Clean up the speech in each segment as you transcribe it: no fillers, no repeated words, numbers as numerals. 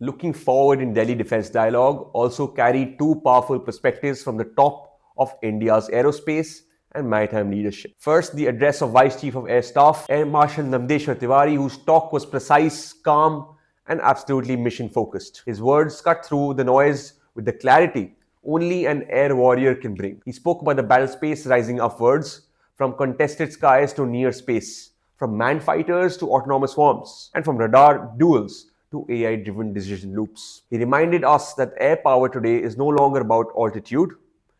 looking forward in Delhi Defence Dialogue also carried two powerful perspectives from the top of India's aerospace and maritime leadership. First, the address of Vice Chief of Air Staff, Air Marshal Narmdeshwar Tiwari, whose talk was precise, calm, and absolutely mission focused. His words cut through the noise with the clarity only an air warrior can bring. He spoke about the battle space rising upwards, from contested skies to near space, from manned fighters to autonomous swarms, and from radar duels to AI driven decision loops. He reminded us that air power today is no longer about altitude,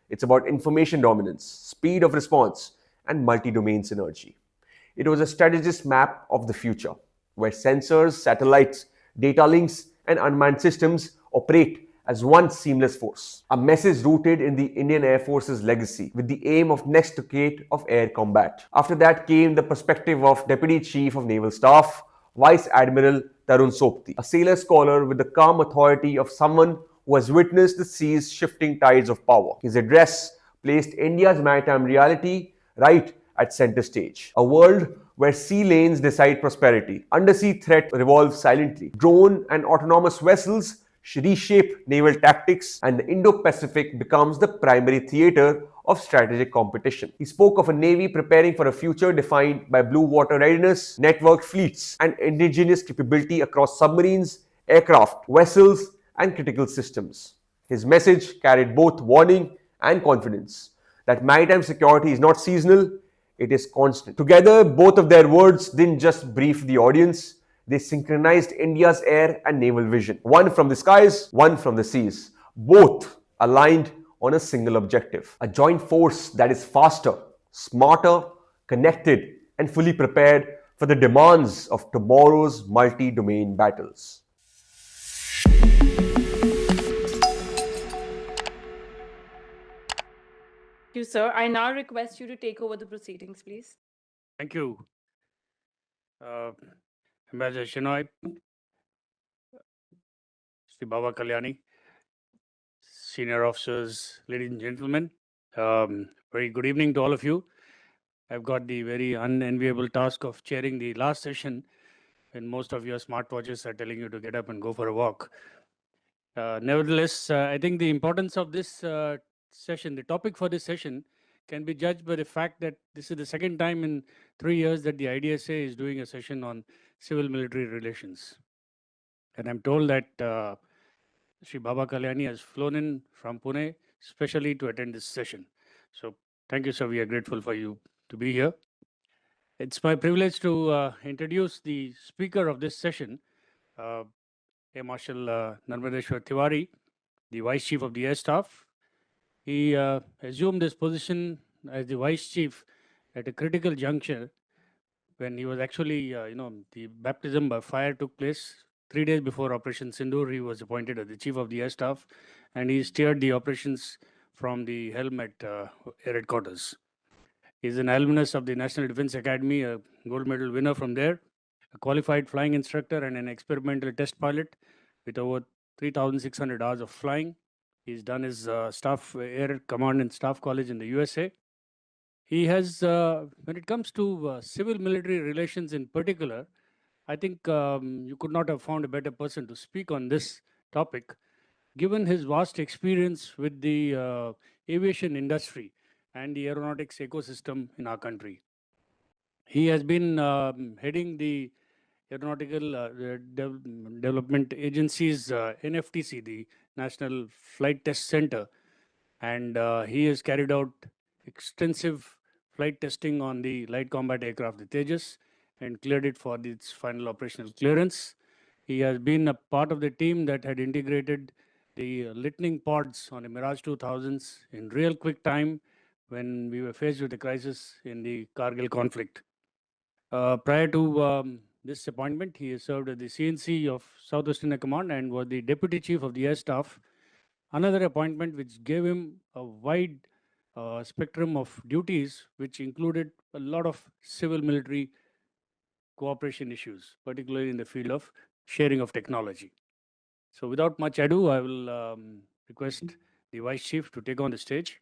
it's about information dominance, speed of response, and multi domain synergy. It was a strategist map of the future, where sensors, satellites, data links, and unmanned systems operate as one seamless force. A message rooted in the Indian Air Force's legacy, with the aim of next decade of air combat. After that came the perspective of Deputy Chief of Naval Staff, Vice Admiral Tarun Sobti, a sailor scholar with the calm authority of someone who has witnessed the sea's shifting tides of power. His address placed India's maritime reality right at center stage. A world where sea lanes decide prosperity, undersea threat revolves silently, drone and autonomous vessels reshape naval tactics, and the Indo-Pacific becomes the primary theater of strategic competition. He spoke of a navy preparing for a future defined by blue water readiness, networked fleets, and indigenous capability across submarines, aircraft, vessels, and critical systems. His message carried both warning and confidence that maritime security is not seasonal, it is constant. Together, both of their words didn't just brief the audience, they synchronized India's air and naval vision. One from the skies, one from the seas. Both aligned on a single objective. A joint force that is faster, smarter, connected, and fully prepared for the demands of tomorrow's multi-domain battles. Thank you, sir. I now request you to take over the proceedings, please. Thank you, Ambassador Shenoy, Sri Baba Kalyani, senior officers, ladies and gentlemen. Very good evening to all of you. I've got the very unenviable task of chairing the last session when most of your smartwatches are telling you to get up and go for a walk. Nevertheless, I think the importance of this session, the topic for this session, can be judged by the fact that this is the second time in 3 years that the IDSA is doing a session on civil-military relations. And I'm told that Sri Baba Kalyani has flown in from Pune specially to attend this session. So thank you, sir. We are grateful for you to be here. It's my privilege to introduce the speaker of this session, Air Marshal Narmdeshwar Tiwari, the Vice Chief of the Air Staff. He assumed this position as the Vice Chief at a critical juncture when he was actually, the baptism by fire took place 3 days before Operation Sindoor. He was appointed as the Chief of the Air Staff, and he steered the operations from the helm at Air Headquarters. He's an alumnus of the National Defence Academy, a gold medal winner from there, a qualified flying instructor and an experimental test pilot with over 3,600 hours of flying. He's done his staff Air Command and Staff College in the USA. He has, when it comes to civil-military relations in particular, I think you could not have found a better person to speak on this topic, given his vast experience with the aviation industry and the aeronautics ecosystem in our country. He has been heading the Aeronautical Development Agency's NFTC, the National Flight Test Center, and he has carried out extensive flight testing on the light combat aircraft, the Tejas, and cleared it for its final operational clearance. He has been a part of the team that had integrated the lightning pods on the Mirage 2000s in real quick time when we were faced with a crisis in the Kargil conflict. Prior to this appointment, he served as the CNC of Southwestern Command and was the Deputy Chief of the Air Staff. Another appointment which gave him a wide spectrum of duties, which included a lot of civil-military cooperation issues, particularly in the field of sharing of technology. So without much ado, I will request the Vice Chief to take on the stage.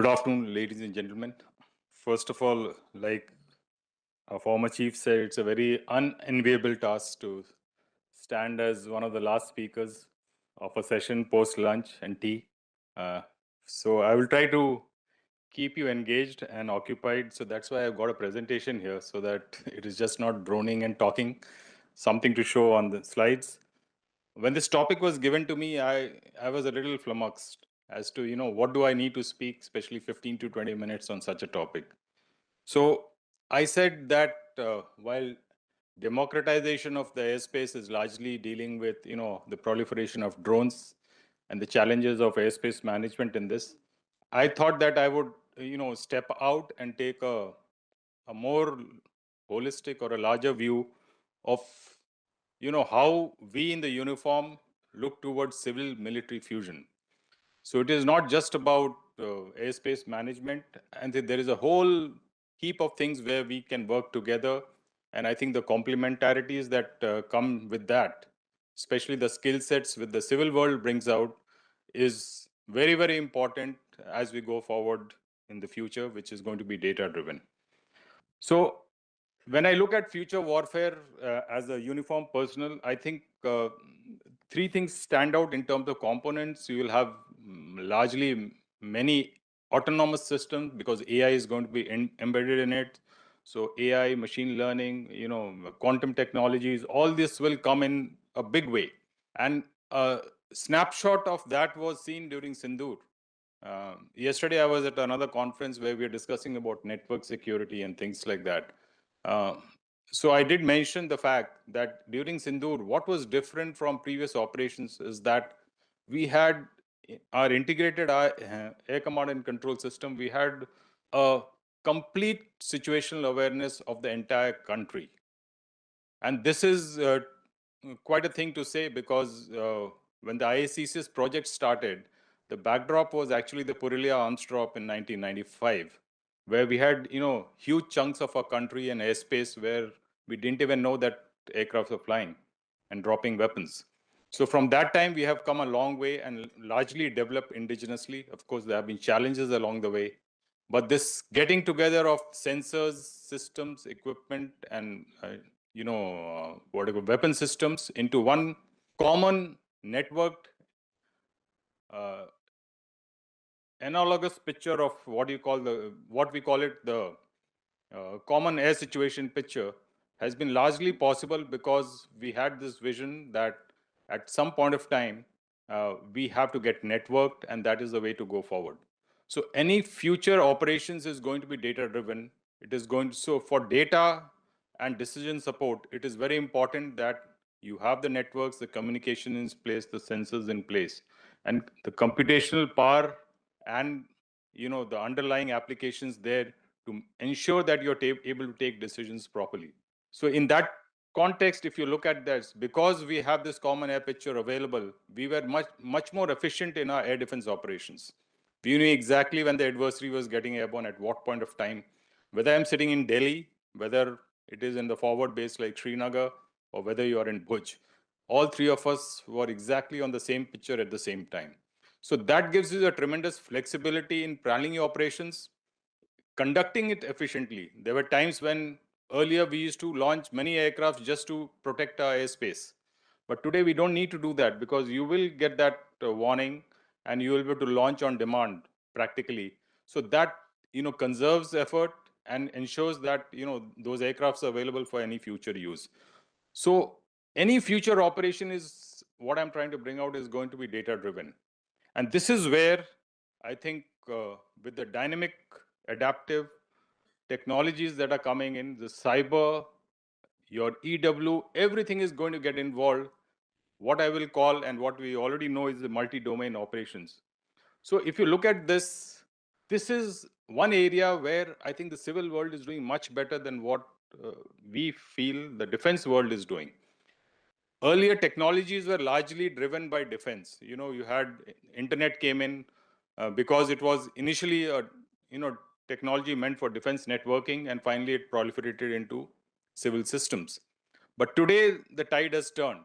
Good afternoon, ladies and gentlemen. First of all, like our former chief said, it's a very unenviable task to stand as one of the last speakers of a session post lunch and tea. So I will try to keep you engaged and occupied. So that's why I've got a presentation here so that it is just not droning and talking, something to show on the slides. When this topic was given to me, I was a little flummoxed as to, what do I need to speak, especially 15 to 20 minutes on such a topic. So I said that while democratization of the airspace is largely dealing with, the proliferation of drones and the challenges of airspace management in this, I thought that I would, step out and take a more holistic or a larger view of how we in the uniform look towards civil military fusion. So it is not just about airspace management, and there is a whole heap of things where we can work together. And I think the complementarities that come with that, especially the skill sets with the civil world brings out, is very, very important as we go forward in the future, which is going to be data driven. So when I look at future warfare as a uniform personnel, I think three things stand out in terms of components. You will have largely many autonomous systems because AI is going to be embedded in it. So AI, machine learning, quantum technologies, all this will come in a big way. And a snapshot of that was seen during Sindoor. Yesterday, I was at another conference where we were discussing about network security and things like that. Uh, so I did mention the fact that during Sindoor, what was different from previous operations is that we had our integrated air command and control system. We had a complete situational awareness of the entire country. And this is quite a thing to say because when the IACC's project started, the backdrop was actually the Purulia arms drop in 1995, where we had, huge chunks of our country and airspace where we didn't even know that aircraft were flying and dropping weapons. So from that time, we have come a long way and largely developed indigenously. Of course, there have been challenges along the way, but this getting together of sensors, systems, equipment, and whatever weapon systems into one common networked analogous picture of what we call the common air situation picture has been largely possible because we had this vision that at some point of time we have to get networked, and that is the way to go forward. So any future operations is going to be data driven. It is going to, so for data and decision support, it is very important that you have the networks, the communication in place, the sensors in place, and the computational power and the underlying applications there to ensure that you're able to take decisions properly. So in that context, if you look at this, because we have this common air picture available, we were much more efficient in our air defense operations. We knew exactly when the adversary was getting airborne at what point of time, whether I'm sitting in Delhi, whether it is in the forward base like Srinagar, or whether you are in Bhuj. All three of us were exactly on the same picture at the same time. So that gives you a tremendous flexibility in planning your operations, conducting it efficiently. There were times when earlier we used to launch many aircraft just to protect our airspace. But today we don't need to do that because you will get that warning and you will be able to launch on demand practically. So that, conserves effort and ensures that, those aircrafts are available for any future use. So any future operation is what I'm trying to bring out is going to be data driven. And this is where I think with the dynamic, adaptive technologies that are coming in, the cyber, your EW, everything is going to get involved. What I will call and what we already know is the multi-domain operations. So if you look at this, this is one area where I think the civil world is doing much better than what we feel the defense world is doing. Earlier technologies were largely driven by defense. You had internet came in because it was initially a technology meant for defense networking, and finally it proliferated into civil systems. But today the tide has turned.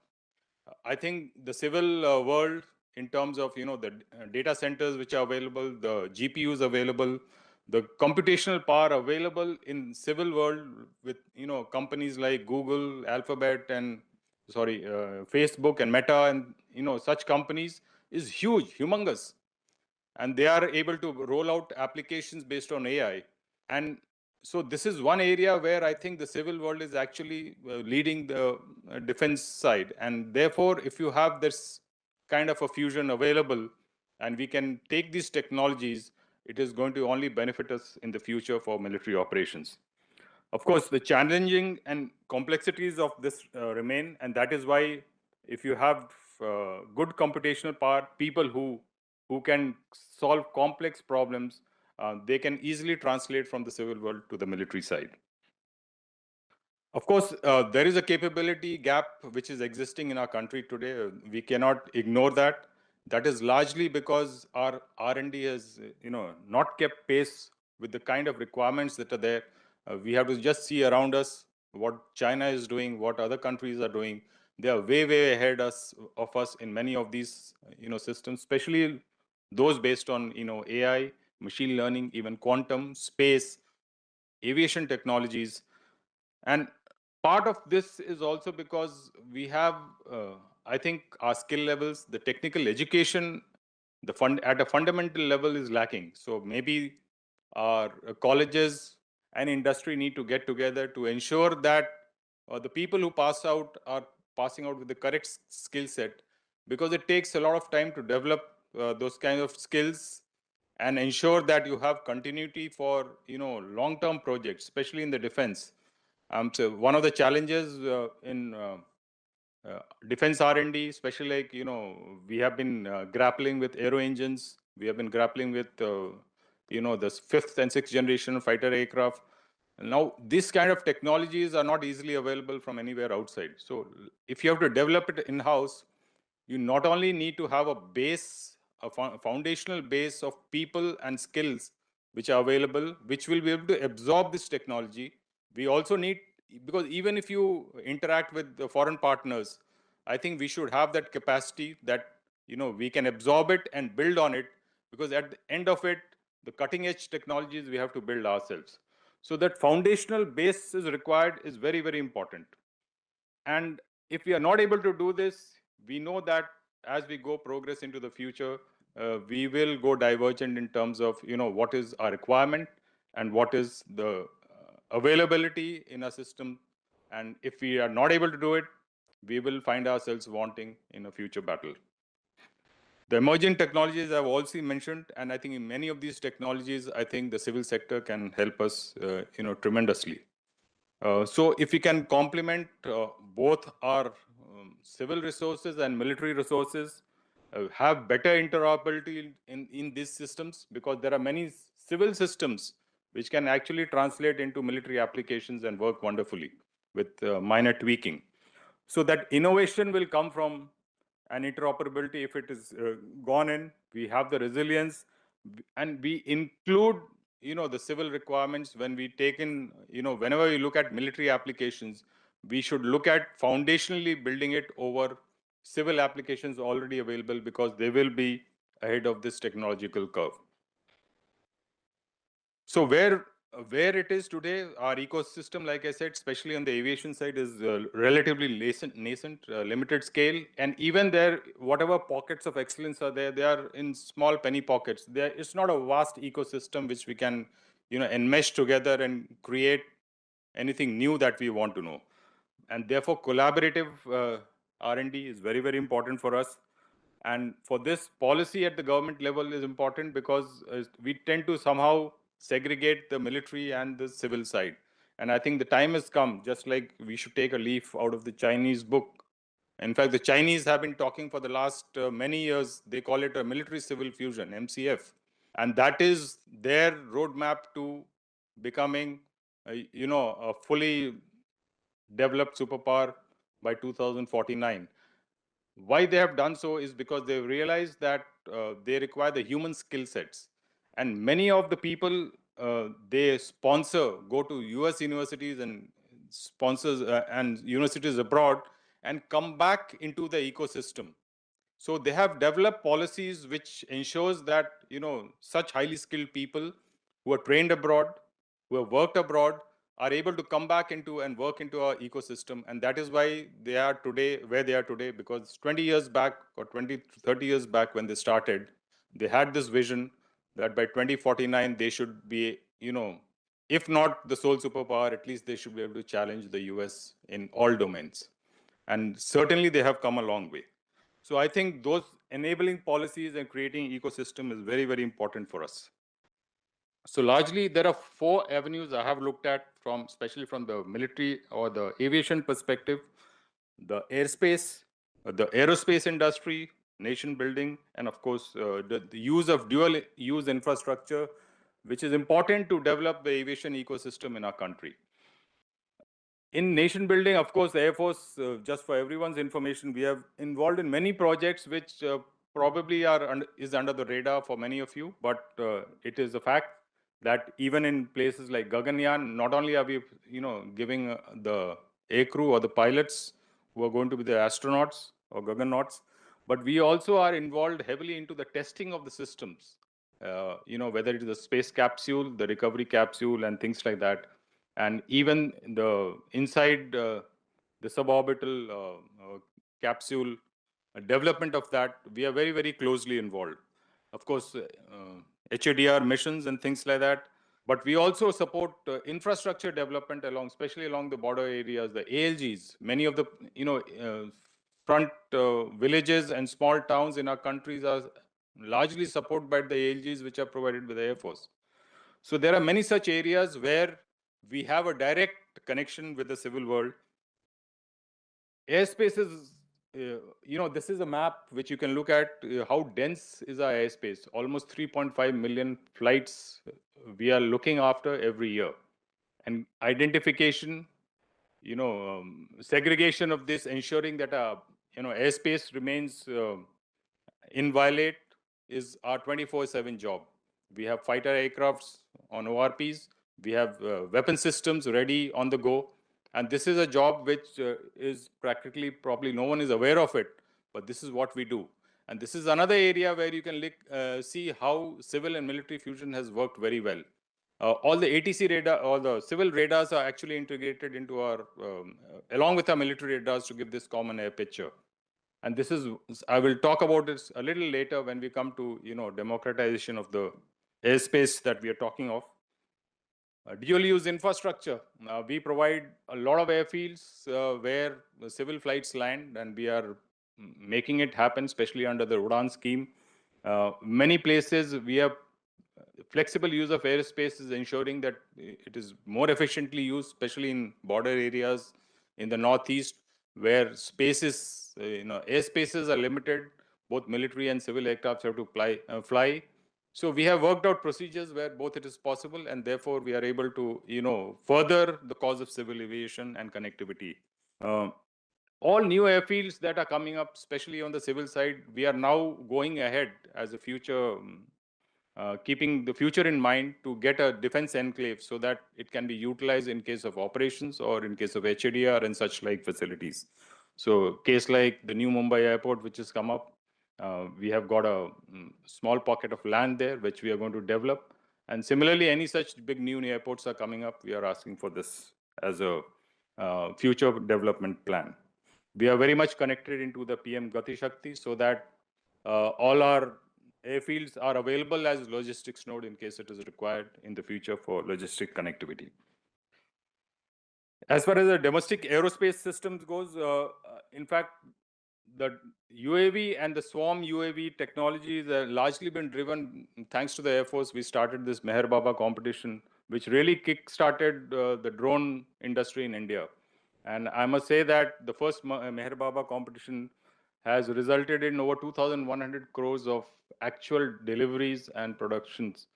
I think the civil world in terms of, the data centers which are available, the GPUs available, the computational power available in civil world with, companies like Google, Alphabet, and Facebook and Meta, and, such companies is huge, humongous. And they are able to roll out applications based on AI. And so this is one area where I think the civil world is actually leading the defense side. And therefore, if you have this kind of a fusion available and we can take these technologies, it is going to only benefit us in the future for military operations. Of course, the challenging and complexities of this remain, and that is why if you have good computational power, people who can solve complex problems, they can easily translate from the civil world to the military side. Of course, there is a capability gap which is existing in our country today. We cannot ignore that. That is largely because our R&D has, not kept pace with the kind of requirements that are there. We have to just see around us what China is doing, what other countries are doing. They are way, way ahead of us in many of these, systems, especially those based on, AI, machine learning, even quantum, space, aviation technologies. And part of this is also because we have, I think, our skill levels, the technical education, at a fundamental level is lacking. So maybe our colleges and industry need to get together to ensure that the people who pass out are passing out with the correct skill set, because it takes a lot of time to develop those kind of skills and ensure that you have continuity for long-term projects, especially in the defense. So one of the challenges in defense R&D, especially like, we have been grappling with aero engines. We have been grappling with, the fifth and sixth generation fighter aircraft. And now, this kind of technologies are not easily available from anywhere outside. So if you have to develop it in-house, you not only need to have a base, a foundational base of people and skills which are available, which will be able to absorb this technology. We also need, because even if you interact with the foreign partners, I think we should have that capacity that, we can absorb it and build on it, because at the end of it, the cutting edge technologies we have to build ourselves. So that foundational base is required is very, very important. And if we are not able to do this, we know that as we go progress into the future, we will go divergent in terms of, what is our requirement and what is the availability in our system. And if we are not able to do it, we will find ourselves wanting in a future battle. The emerging technologies I've also mentioned, and I think in many of these technologies, I think the civil sector can help us, tremendously. So if we can complement both our civil resources and military resources, have better interoperability in these systems, because there are many civil systems which can actually translate into military applications and work wonderfully with minor tweaking. So that innovation will come from an interoperability. If it is gone in, we have the resilience, and we include, the civil requirements when we take in, whenever we look at military applications, we should look at foundationally building it over civil applications already available, because they will be ahead of this technological curve. So where it is today, our ecosystem, like I said, especially on the aviation side, is relatively nascent, limited scale. And even there, whatever pockets of excellence are there, they are in small penny pockets. It's not a vast ecosystem which we can, enmesh together and create anything new that we want to know. And therefore, collaborative R&D is very, very important for us. And for this, policy at the government level is important, because we tend to somehow segregate the military and the civil side. And I think the time has come, just like we should take a leaf out of the Chinese book. In fact, the Chinese have been talking for the last many years. They call it a military civil fusion, MCF. And that is their roadmap to becoming, a fully developed superpower by 2049. Why they have done so is because they realized that they require the human skill sets. And many of the people they sponsor go to US universities and sponsors and universities abroad and come back into the ecosystem. So they have developed policies which ensures that, such highly skilled people who are trained abroad, who have worked abroad, are able to come back into and work into our ecosystem. And that is why they are today where they are today, because 20 years back or 20, 30 years back when they started, they had this vision that by 2049, they should be, if not the sole superpower, at least they should be able to challenge the US in all domains. And certainly they have come a long way. So I think those enabling policies and creating ecosystem is very, very important for us. So largely there are 4 avenues I have looked at especially from the military or the aviation perspective: the airspace, the aerospace industry, nation building, and of course the use of dual use infrastructure, which is important to develop the aviation ecosystem in our country. In nation building, of course, the Air Force, just for everyone's information, we have involved in many projects which probably is under the radar for many of you, but it is a fact that even in places like Gaganyaan, not only are we, giving the aircrew or the pilots who are going to be the astronauts or Gaganauts, but we also are involved heavily into the testing of the systems. Whether it is the space capsule, the recovery capsule, and things like that, and even the inside the suborbital capsule development of that, we are very, very closely involved. Of course, HADR missions and things like that, but we also support infrastructure development especially along the border areas, the ALGs. Many of the front villages and small towns in our countries are largely supported by the ALGs which are provided by the Air Force. So there are many such areas where we have a direct connection with the civil world. Airspace is, this is a map which you can look at how dense is our airspace. Almost 3.5 million flights we are looking after every year. And identification, segregation of this, ensuring that airspace remains inviolate is our 24/7 job. We have fighter aircrafts on ORPs. We have weapon systems ready on the go. And this is a job which is practically, probably no one is aware of it, but this is what we do. And this is another area where you can see how civil and military fusion has worked very well. All the ATC radar, all the civil radars are actually integrated into our, along with our military radars to give this common air picture. And this is, I will talk about this a little later when we come to, democratization of the airspace that we are talking of. Dual use infrastructure. We provide a lot of airfields where the civil flights land, and we are making it happen, especially under the UDAN scheme. Many places we have flexible use of airspace is ensuring that it is more efficiently used, especially in border areas in the northeast, where spaces, airspaces are limited. Both military and civil aircrafts have to fly. So we have worked out procedures where both it is possible, and therefore we are able to, further the cause of civil aviation and connectivity. All new airfields that are coming up, especially on the civil side, we are now going ahead as a future, keeping the future in mind to get a defense enclave so that it can be utilized in case of operations or in case of HADR and such like facilities. So case like the new Mumbai airport, which has come up, we have got a small pocket of land there, which we are going to develop. And similarly, any such big new airports are coming up, we are asking for this as a future development plan. We are very much connected into the PM Gati Shakti so that all our airfields are available as logistics node in case it is required in the future for logistic connectivity. As far as the domestic aerospace systems goes, in fact, the UAV and the swarm UAV technologies have largely been driven thanks to the Air Force. We started this Meher Baba competition, which really kick-started the drone industry in India. And I must say that the first Meher Baba competition has resulted in over 2,100 crores of actual deliveries and productions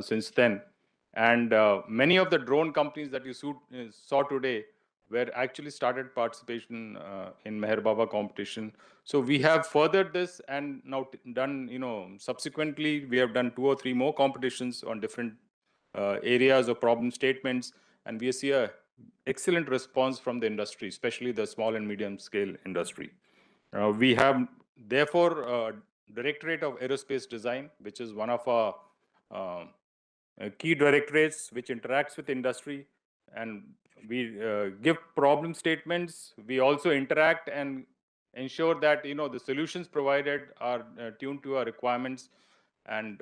since then. And many of the drone companies that you saw today were actually started participation in Meher Baba competition. So we have furthered this and now done, subsequently, we have done 2 or 3 more competitions on different areas of problem statements. And we see a excellent response from the industry, especially the small and medium scale industry. We have therefore, Directorate of Aerospace Design, which is one of our key directorates which interacts with industry, and we give problem statements. We also interact and ensure that the solutions provided are tuned to our requirements. And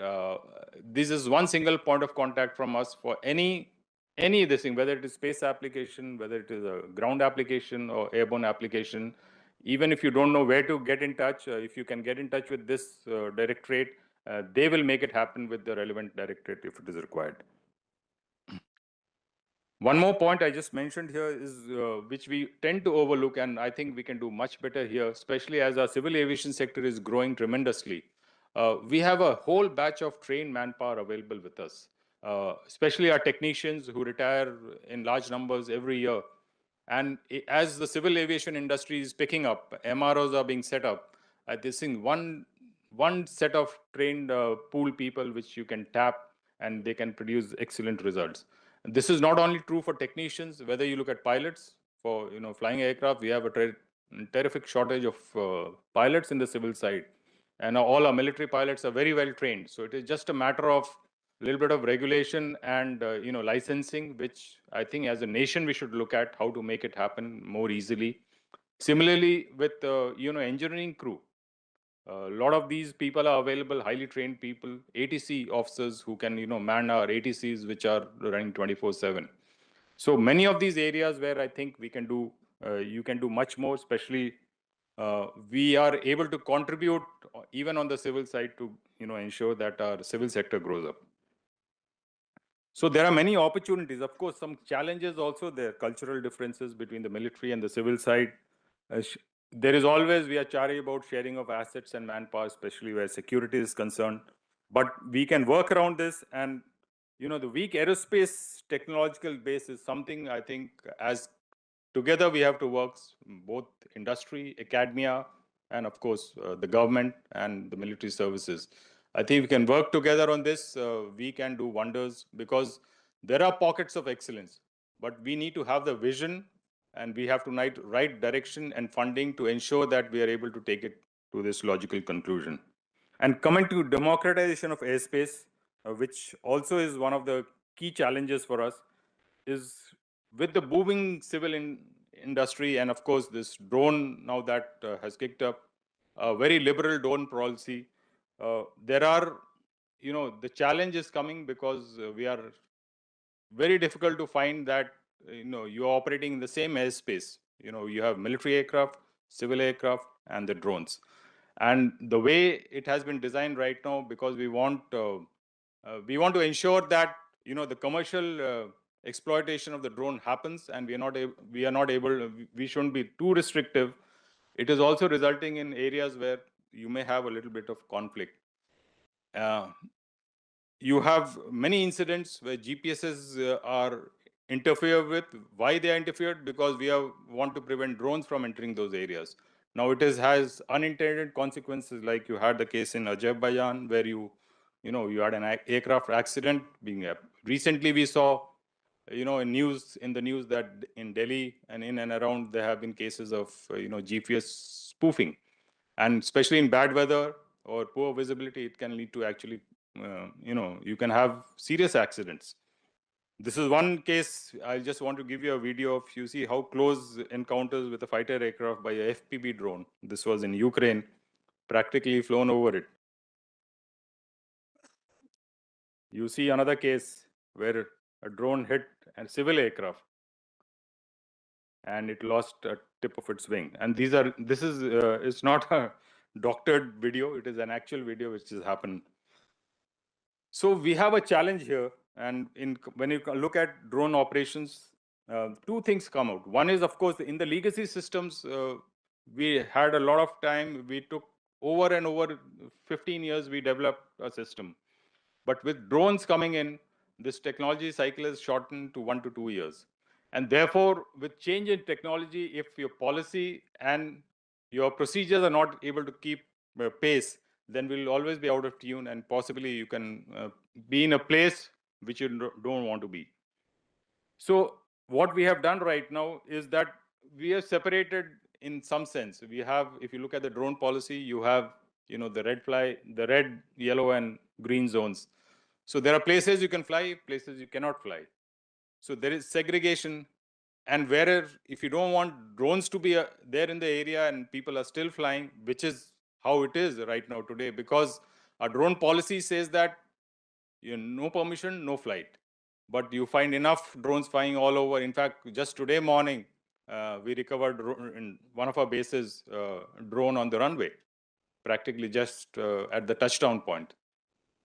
this is one single point of contact from us for any this thing, whether it is space application, whether it is a ground application or airborne application. Even if you don't know where to get in touch, if you can get in touch with this directorate, they will make it happen with the relevant directorate if it is required. One more point I just mentioned here is which we tend to overlook, and I think we can do much better here, especially as our civil aviation sector is growing tremendously. We have a whole batch of trained manpower available with us, especially our technicians who retire in large numbers every year. And as the civil aviation industry is picking up, MROs are being set up. This thing, one set of trained pool people which you can tap, and they can produce excellent results. And this is not only true for technicians. Whether you look at pilots for flying aircraft, we have a terrific shortage of pilots in the civil side, and all our military pilots are very well trained. So it is just a matter of a little bit of regulation and licensing, which I think as a nation we should look at how to make it happen more easily. Similarly, with engineering crew, a lot of these people are available, highly trained people, ATC officers who can man our ATCs which are running 24/7. So many of these areas where I think we can do, you can do much more, especially we are able to contribute even on the civil side to ensure that our civil sector grows up. So there are many opportunities. Of course, some challenges also there, cultural differences between the military and the civil side. There is always, we are chary about sharing of assets and manpower, especially where security is concerned. But we can work around this, and the weak aerospace technological base is something I think as together we have to work, both industry, academia, and of course the government and the military services. I think we can work together on this. We can do wonders because there are pockets of excellence, but we need to have the vision, and we have to right direction and funding to ensure that we are able to take it to this logical conclusion. And coming to democratization of airspace, which also is one of the key challenges for us, is with the booming civil industry, and of course this drone now that has kicked up, a very liberal drone policy. There are, the challenge is coming because we are very difficult to find that, you're operating in the same airspace. You have military aircraft, civil aircraft, and the drones. And the way it has been designed right now, because we want to ensure that, the commercial exploitation of the drone happens, and we shouldn't be too restrictive. It is also resulting in areas where you may have a little bit of conflict. You have many incidents where GPSs are interfered with. Why they are interfered? Because we want to prevent drones from entering those areas. Now it has unintended consequences, like you had the case in Azerbaijan where you had an aircraft accident being up. Recently we saw, in the news that in Delhi and in and around there have been cases of GPS spoofing, and especially in bad weather or poor visibility, it can lead to actually you can have serious accidents. This is one case. I just want to give you a video of, you see how close encounters with a fighter aircraft by a FPV drone. This was in Ukraine, practically flown over it. You see another case where a drone hit a civil aircraft and it lost a tip of its wing. And this is it's not a doctored video, it is an actual video which has happened. So we have a challenge here, and when you look at drone operations, two things come out. One is, of course, in the legacy systems, we had a lot of time. We took over and over 15 years, we developed a system. But with drones coming in, this technology cycle is shortened to 1 to 2 years. And therefore, with change in technology, if your policy and your procedures are not able to keep pace, then we'll always be out of tune, and possibly you can be in a place which you don't want to be. So what we have done right now is that we have separated in some sense. We have, if you look at the drone policy, you have, the red, yellow, and green zones. So there are places you can fly, places you cannot fly. So there is segregation. And wherever, if you don't want drones to be there in the area and people are still flying, which is how it is right now today, because our drone policy says that no permission, no flight. But you find enough drones flying all over. In fact, just today morning, we recovered in one of our bases drone on the runway, practically just at the touchdown point.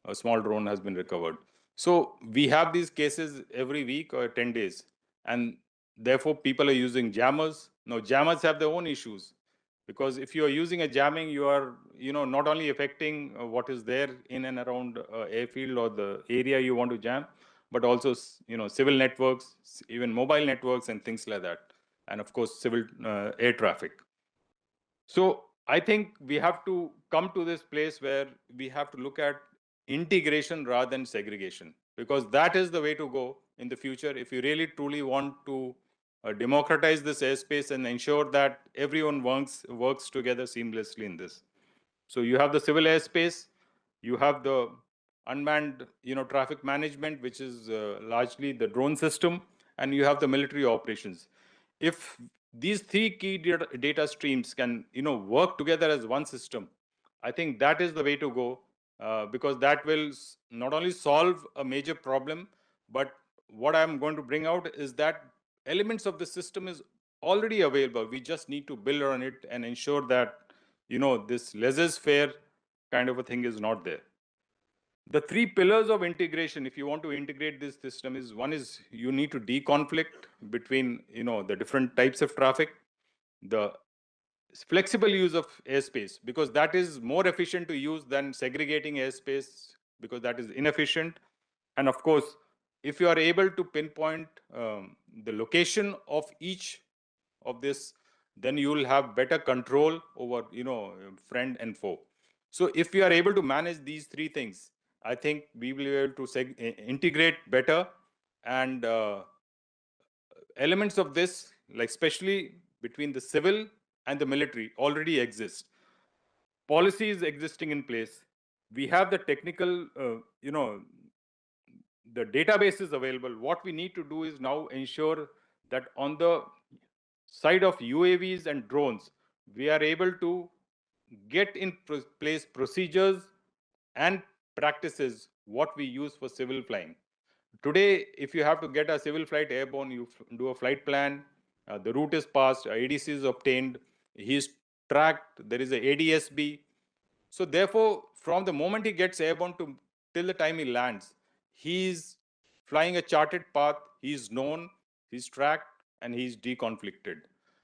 A small drone has been recovered. So we have these cases every week or 10 days. And therefore, people are using jammers. Now, jammers have their own issues. Because if you are using a jamming, you are, not only affecting what is there in and around airfield or the area you want to jam, but also, civil networks, even mobile networks and things like that. And of course, civil air traffic. So I think we have to come to this place where we have to look at integration rather than segregation, because that is the way to go in the future if you really truly want to democratize this airspace and ensure that everyone works together seamlessly in this. So you have the civil airspace, you have the unmanned, traffic management, which is largely the drone system, and you have the military operations. If these three key data streams can, work together as one system, I think that is the way to go, because that will not only solve a major problem, but what I'm going to bring out is that elements of the system is already available. We just need to build on it and ensure that, this laissez-faire kind of a thing is not there. The three pillars of integration, if you want to integrate this system, is one is you need to deconflict between, the different types of traffic, the flexible use of airspace, because that is more efficient to use than segregating airspace, because that is inefficient. And of course, if you are able to pinpoint the location of each of this, then you will have better control over, friend and foe. So if we are able to manage these three things, I think we will be able to integrate better. And elements of this, like especially between the civil and the military, already exist. Policy is existing in place. We have the technical, the database is available. What we need to do is now ensure that on the side of UAVs and drones, we are able to get in place procedures and practices what we use for civil flying. Today, if you have to get a civil flight airborne, you do a flight plan, the route is passed, ADC is obtained, he is tracked, there is a ADSB. So therefore, from the moment he gets airborne to till the time he lands, he's flying a charted path, he's known, he's tracked, and he's deconflicted.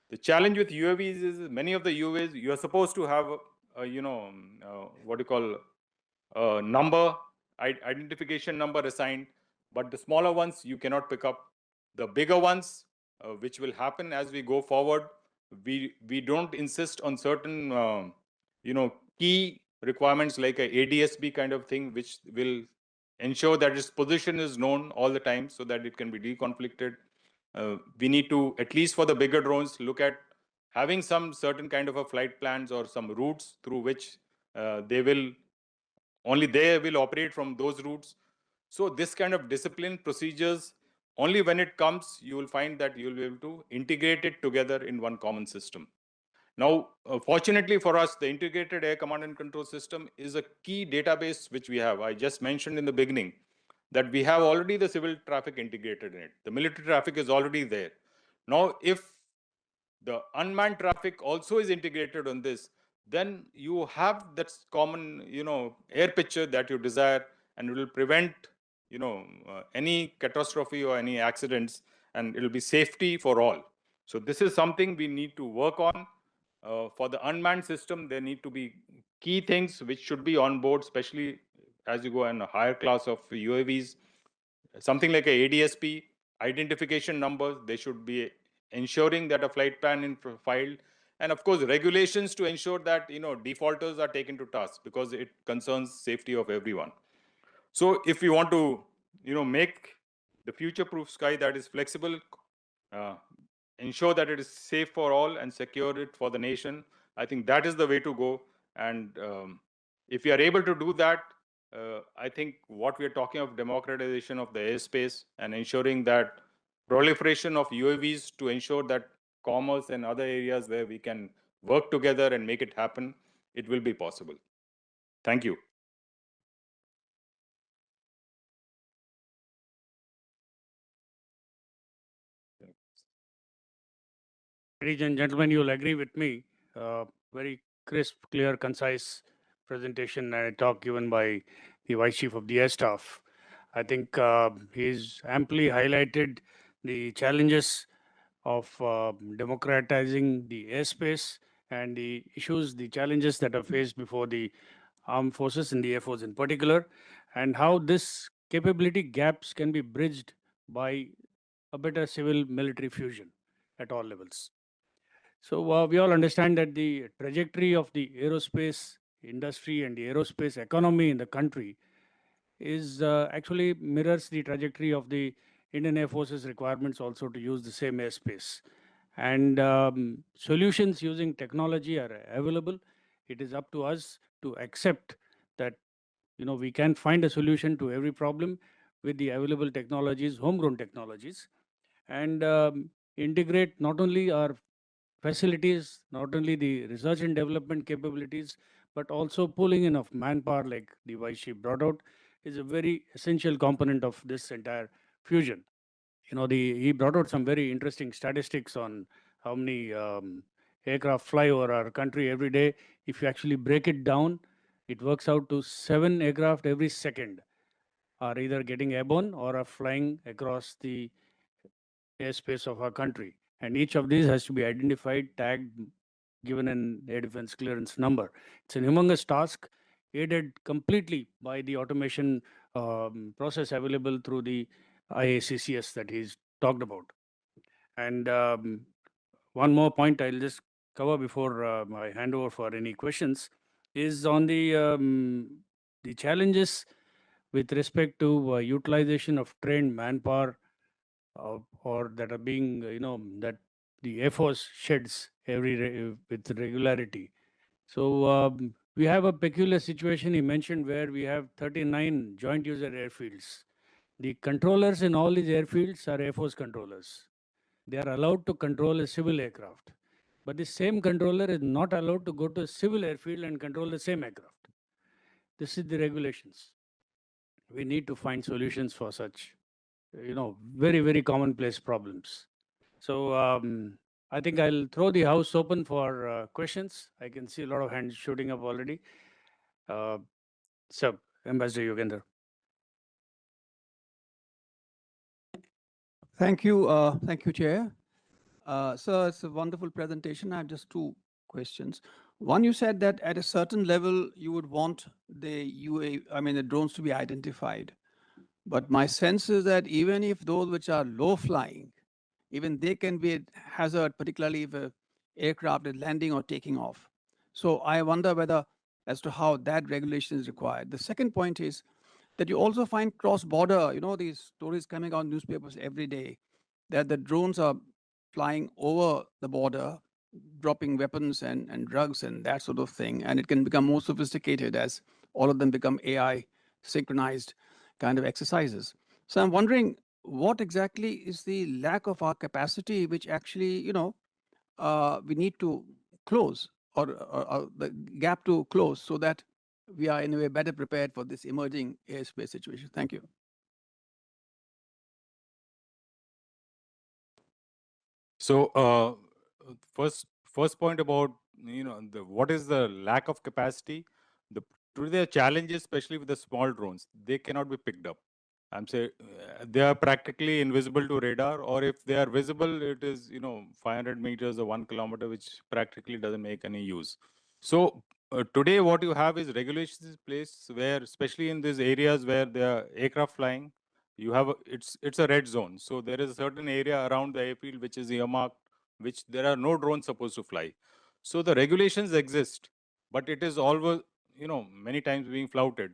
The challenge with UAVs is many of the UAVs, you're supposed to have, what you call number, identification number assigned, but the smaller ones you cannot pick up. The bigger ones, which will happen as we go forward, we don't insist on certain key requirements like a ADSB kind of thing, which will ensure that its position is known all the time so that it can be deconflicted. We need to, at least for the bigger drones, look at having some certain kind of a flight plans or some routes through which only they will operate from those routes. So this kind of discipline procedures, only when it comes, you will find that you will be able to integrate it together in one common system. Now, fortunately for us, the integrated air command and control system is a key database which we have. I just mentioned in the beginning that we have already the civil traffic integrated in it. The military traffic is already there. Now, if the unmanned traffic also is integrated on this, then you have that common, air picture that you desire, and it will prevent, any catastrophe or any accidents, and it will be safety for all. So this is something we need to work on. For the unmanned system, there need to be key things which should be on board, especially as you go in a higher class of UAVs. Something like a ADSP, identification numbers, they should be ensuring that a flight plan is filed. And of course, regulations to ensure that, defaulters are taken to task, because it concerns safety of everyone. So if we want to, make the future-proof sky that is flexible, uh, ensure that it is safe for all and secure it for the nation. I think that is the way to go. And if we are able to do that, I think what we are talking of democratization of the airspace and ensuring that proliferation of UAVs to ensure that commerce and other areas where we can work together and make it happen, it will be possible. Thank you. Ladies and gentlemen, you'll agree with me. Very crisp, clear, concise presentation and a talk given by the Vice Chief of the Air Staff. I think he's amply highlighted the challenges of democratizing the airspace and the issues, the challenges that are faced before the armed forces and the Air Force in particular, and how this capability gaps can be bridged by a better civil military fusion at all levels. So we all understand that the trajectory of the aerospace industry and the aerospace economy in the country is actually mirrors the trajectory of the Indian Air Force's requirements also to use the same airspace. And solutions using technology are available. It is up to us to accept that we can find a solution to every problem with the available technologies, homegrown technologies, and integrate not only our facilities, not only the research and development capabilities, but also pulling in of manpower, like the Vice Chief brought out, is a very essential component of this entire fusion. He brought out some very interesting statistics on how many aircraft fly over our country every day. If you actually break it down, it works out to 7 aircraft every second are either getting airborne or are flying across the airspace of our country. And each of these has to be identified, tagged, given an air defense clearance number. It's a humongous task, aided completely by the automation process available through the IACCS that he's talked about. And one more point I'll just cover before I hand over for any questions is on the challenges with respect to utilization of trained manpower or that are being, that the Air Force sheds with regularity. So we have a peculiar situation he mentioned where we have 39 joint user airfields. The controllers in all these airfields are Air Force controllers. They are allowed to control a civil aircraft. But the same controller is not allowed to go to a civil airfield and control the same aircraft. This is the regulations. We need to find solutions for such, very, very commonplace problems. So I think I'll throw the house open for questions. I can see a lot of hands shooting up already. So, Ambassador Yogendra. Thank you, Chair. Sir, it's a wonderful presentation. I have just two questions. One, you said that at a certain level, you would want the drones to be identified. But my sense is that even if those which are low flying, even they can be a hazard, particularly if an aircraft is landing or taking off. So I wonder whether as to how that regulation is required. The second point is that you also find cross-border, these stories coming out in newspapers every day, that the drones are flying over the border, dropping weapons and drugs and that sort of thing. And it can become more sophisticated as all of them become AI synchronized kind of exercises. So I'm wondering what exactly is the lack of our capacity, which actually, we need to close or the gap to close so that we are in a way better prepared for this emerging airspace situation. Thank you. So first point about what is the lack of capacity. Today there are challenges, especially with the small drones. They cannot be picked up. I'm saying they are practically invisible to radar, or if they are visible, it is 500 meters or 1 kilometer, which practically doesn't make any use. So today what you have is regulations in place where, especially in these areas where there are aircraft flying, you have it's a red zone. So there is a certain area around the airfield which is earmarked, which there are no drones supposed to fly. So the regulations exist, but it is always many times being flouted.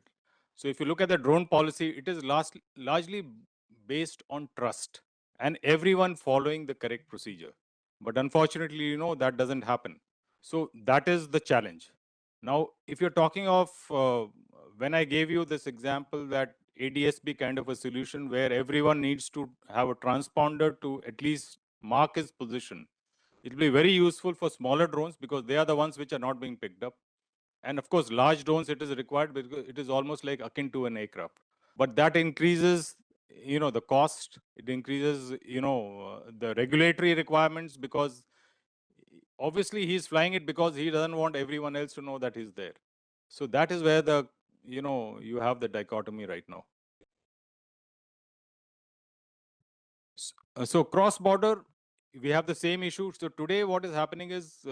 So if you look at the drone policy, it is largely based on trust and everyone following the correct procedure. But unfortunately, that doesn't happen. So that is the challenge. Now, if you're talking of when I gave you this example that ADSB kind of a solution where everyone needs to have a transponder to at least mark his position, it will be very useful for smaller drones because they are the ones which are not being picked up. And of course, large drones, it is required because it is almost like akin to an aircraft. But that increases, the cost. It increases, the regulatory requirements because obviously he's flying it because he doesn't want everyone else to know that he's there. So that is where you have the dichotomy right now. So cross-border, we have the same issue. So today what is happening is,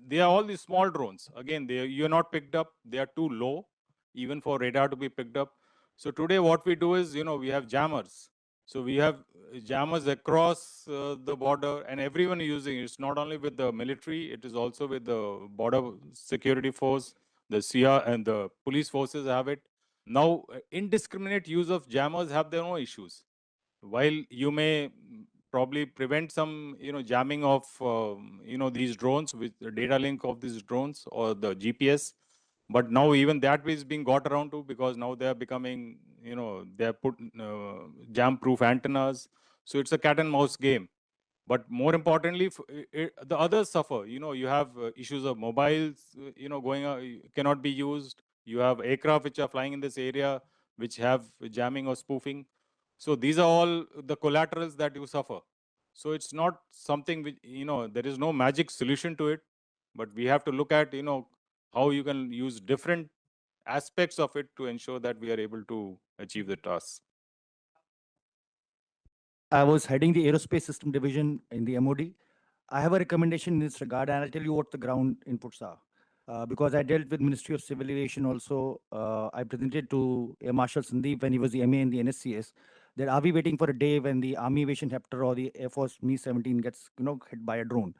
they are all these small drones. Again, you're not picked up. They are too low, even for radar to be picked up. So today what we do is, we have jammers. So we have jammers across the border and everyone is using it. It's not only with the military, it is also with the border security force, the CR and the police forces have it. Now, indiscriminate use of jammers have their own issues. While you may probably prevent some jamming of these drones with the data link of these drones or the GPS, but now even that is being got around to because now they are becoming they are put jam proof antennas, so it's a cat and mouse game. But more importantly, the others suffer. You have issues of mobiles going cannot be used. You have aircraft which are flying in this area which have jamming or spoofing. So these are all the collaterals that you suffer. So it's not something which, there is no magic solution to it, but we have to look at, how you can use different aspects of it to ensure that we are able to achieve the task. I was heading the aerospace system division in the MOD. I have a recommendation in this regard, and I'll tell you what the ground inputs are. Because I dealt with Ministry of Civil Aviation also, I presented to Air Marshal Sandeep when he was the MA in the NSCS, that are we waiting for a day when the Army Aviation Hepter or the Air Force Me-17 gets hit by a drone?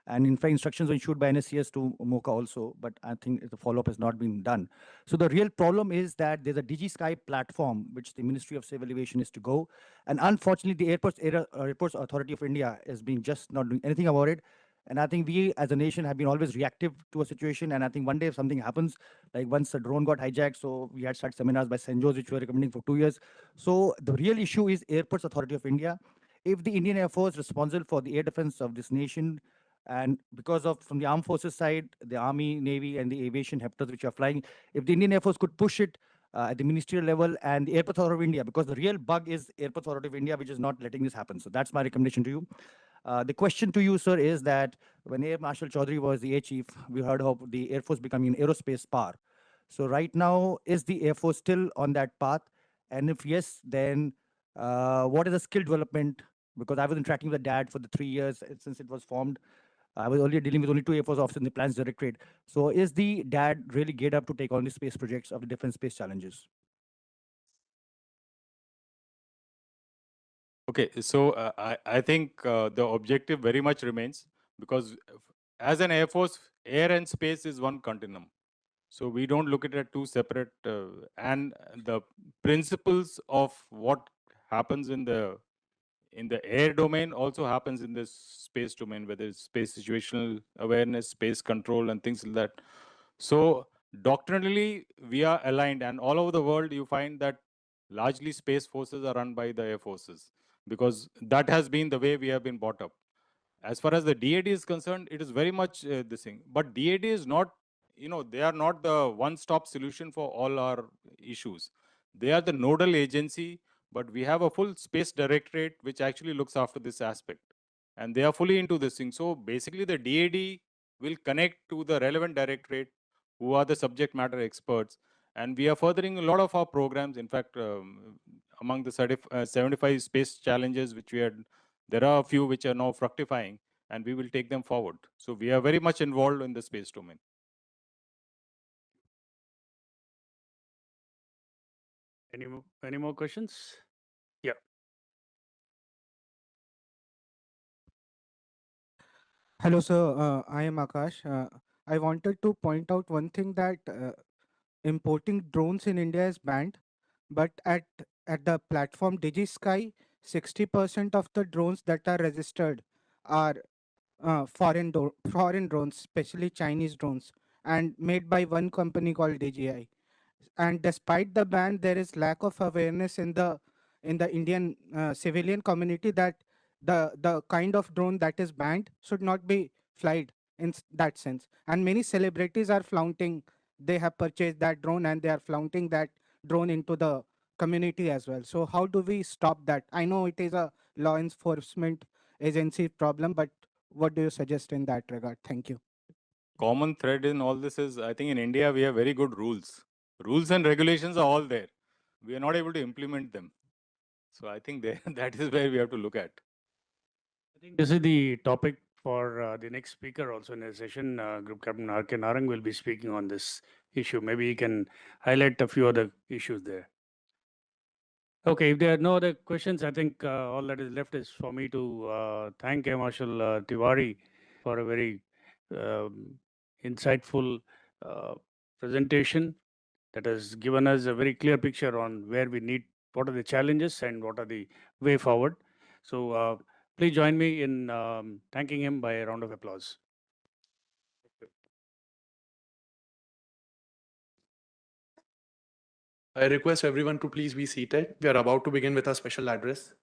And in fact, instructions were issued by NSCS to MOCA also, but I think the follow-up has not been done. So the real problem is that there's a DG Sky platform, which the Ministry of Civil Aviation is to go. And unfortunately, the Airports Authority of India has been just not doing anything about it. And I think we as a nation have been always reactive to a situation. And I think one day if something happens, like once a drone got hijacked, so we had started seminars by Senjos, which we were recommending for 2 years. So the real issue is Airports Authority of India. If the Indian Air Force responsible for the air defense of this nation, and because of from the armed forces side, the Army, Navy, and the aviation hepters which are flying, if the Indian Air Force could push it at the ministerial level and the Airports Authority of India, because the real bug is Airports Authority of India, which is not letting this happen. So that's my recommendation to you. The question to you, sir, is that when Air Marshal Chaudhary was the Air Chief, we heard of the Air Force becoming an aerospace power. So right now, is the Air Force still on that path? And if yes, then what is the skill development? Because I was interacting with the DAD for the 3 years since it was formed. I was earlier dealing with only 2 Air Force officers in the Plans Directorate. So is the DAD really geared up to take on the space projects of the different space challenges? Okay, so I think the objective very much remains because as an Air Force, air and space is one continuum. So we don't look at it as two separate, and the principles of what happens in the air domain also happens in the space domain, whether it's space situational awareness, space control, and things like that. So doctrinally, we are aligned, and all over the world, you find that largely space forces are run by the air forces because that has been the way we have been brought up. As far as the DAD is concerned, it is very much this thing. But DAD is not, they are not the one-stop solution for all our issues. They are the nodal agency, but we have a full space directorate which actually looks after this aspect. And they are fully into this thing. So basically the DAD will connect to the relevant directorate who are the subject matter experts. And we are furthering a lot of our programs. In fact, among the 75 space challenges which we had, there are a few which are now fructifying, and we will take them forward. So we are very much involved in the space domain. Any more questions? Yeah. Hello, sir. I am Akash. I wanted to point out one thing that importing drones in India is banned, but at the platform DigiSky, 60% of the drones that are registered are foreign drones, especially Chinese drones, and made by one company called DJI. And despite the ban, there is lack of awareness in the Indian civilian community that the kind of drone that is banned should not be flied in that sense. And many celebrities are flaunting they have purchased that drone and they are flaunting that drone into the community as well. So how do we stop that? I know it is a law enforcement agency problem, but what do you suggest in that regard? Thank you. Common thread in all this is, I think in India, we have very good rules. Rules and regulations are all there. We are not able to implement them. So I think there, that is where we have to look at. I think this is the topic for the next speaker also in the session. Group Captain R.K. Narang will be speaking on this issue. Maybe he can highlight a few other issues there. Okay, if there are no other questions, I think all that is left is for me to thank Air Marshal Tiwari for a very insightful presentation that has given us a very clear picture on where we need, what are the challenges and what are the way forward. So please join me in thanking him by a round of applause. I request everyone to please be seated. We are about to begin with our special address.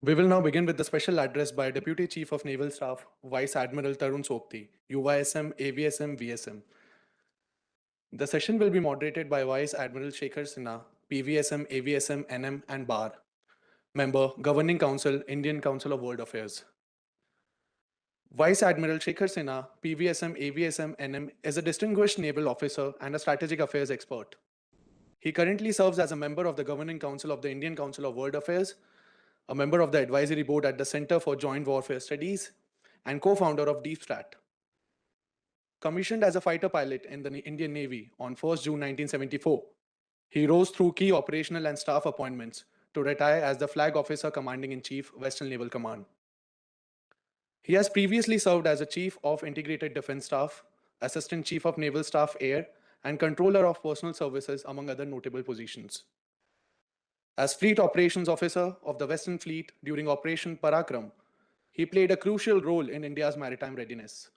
We will now begin with the special address by Deputy Chief of Naval Staff, Vice Admiral Tarun Sobti, UYSM, AVSM, VSM. The session will be moderated by Vice Admiral Shekhar Sinha, PVSM, AVSM, NM, and BAR. Member, Governing Council, Indian Council of World Affairs. Vice Admiral Shekhar Sinha, PVSM, AVSM, NM, is a distinguished naval officer and a strategic affairs expert. He currently serves as a member of the Governing Council of the Indian Council of World Affairs, a member of the advisory board at the Center for Joint Warfare Studies, and co-founder of DeepStrat. Commissioned as a fighter pilot in the Indian Navy on 1st June 1974, he rose through key operational and staff appointments to retire as the Flag Officer Commanding-in-Chief, Western Naval Command. He has previously served as a Chief of Integrated Defense Staff, Assistant Chief of Naval Staff Air, and Controller of Personal Services, among other notable positions. As Fleet Operations Officer of the Western Fleet during Operation Parakram, he played a crucial role in India's maritime readiness.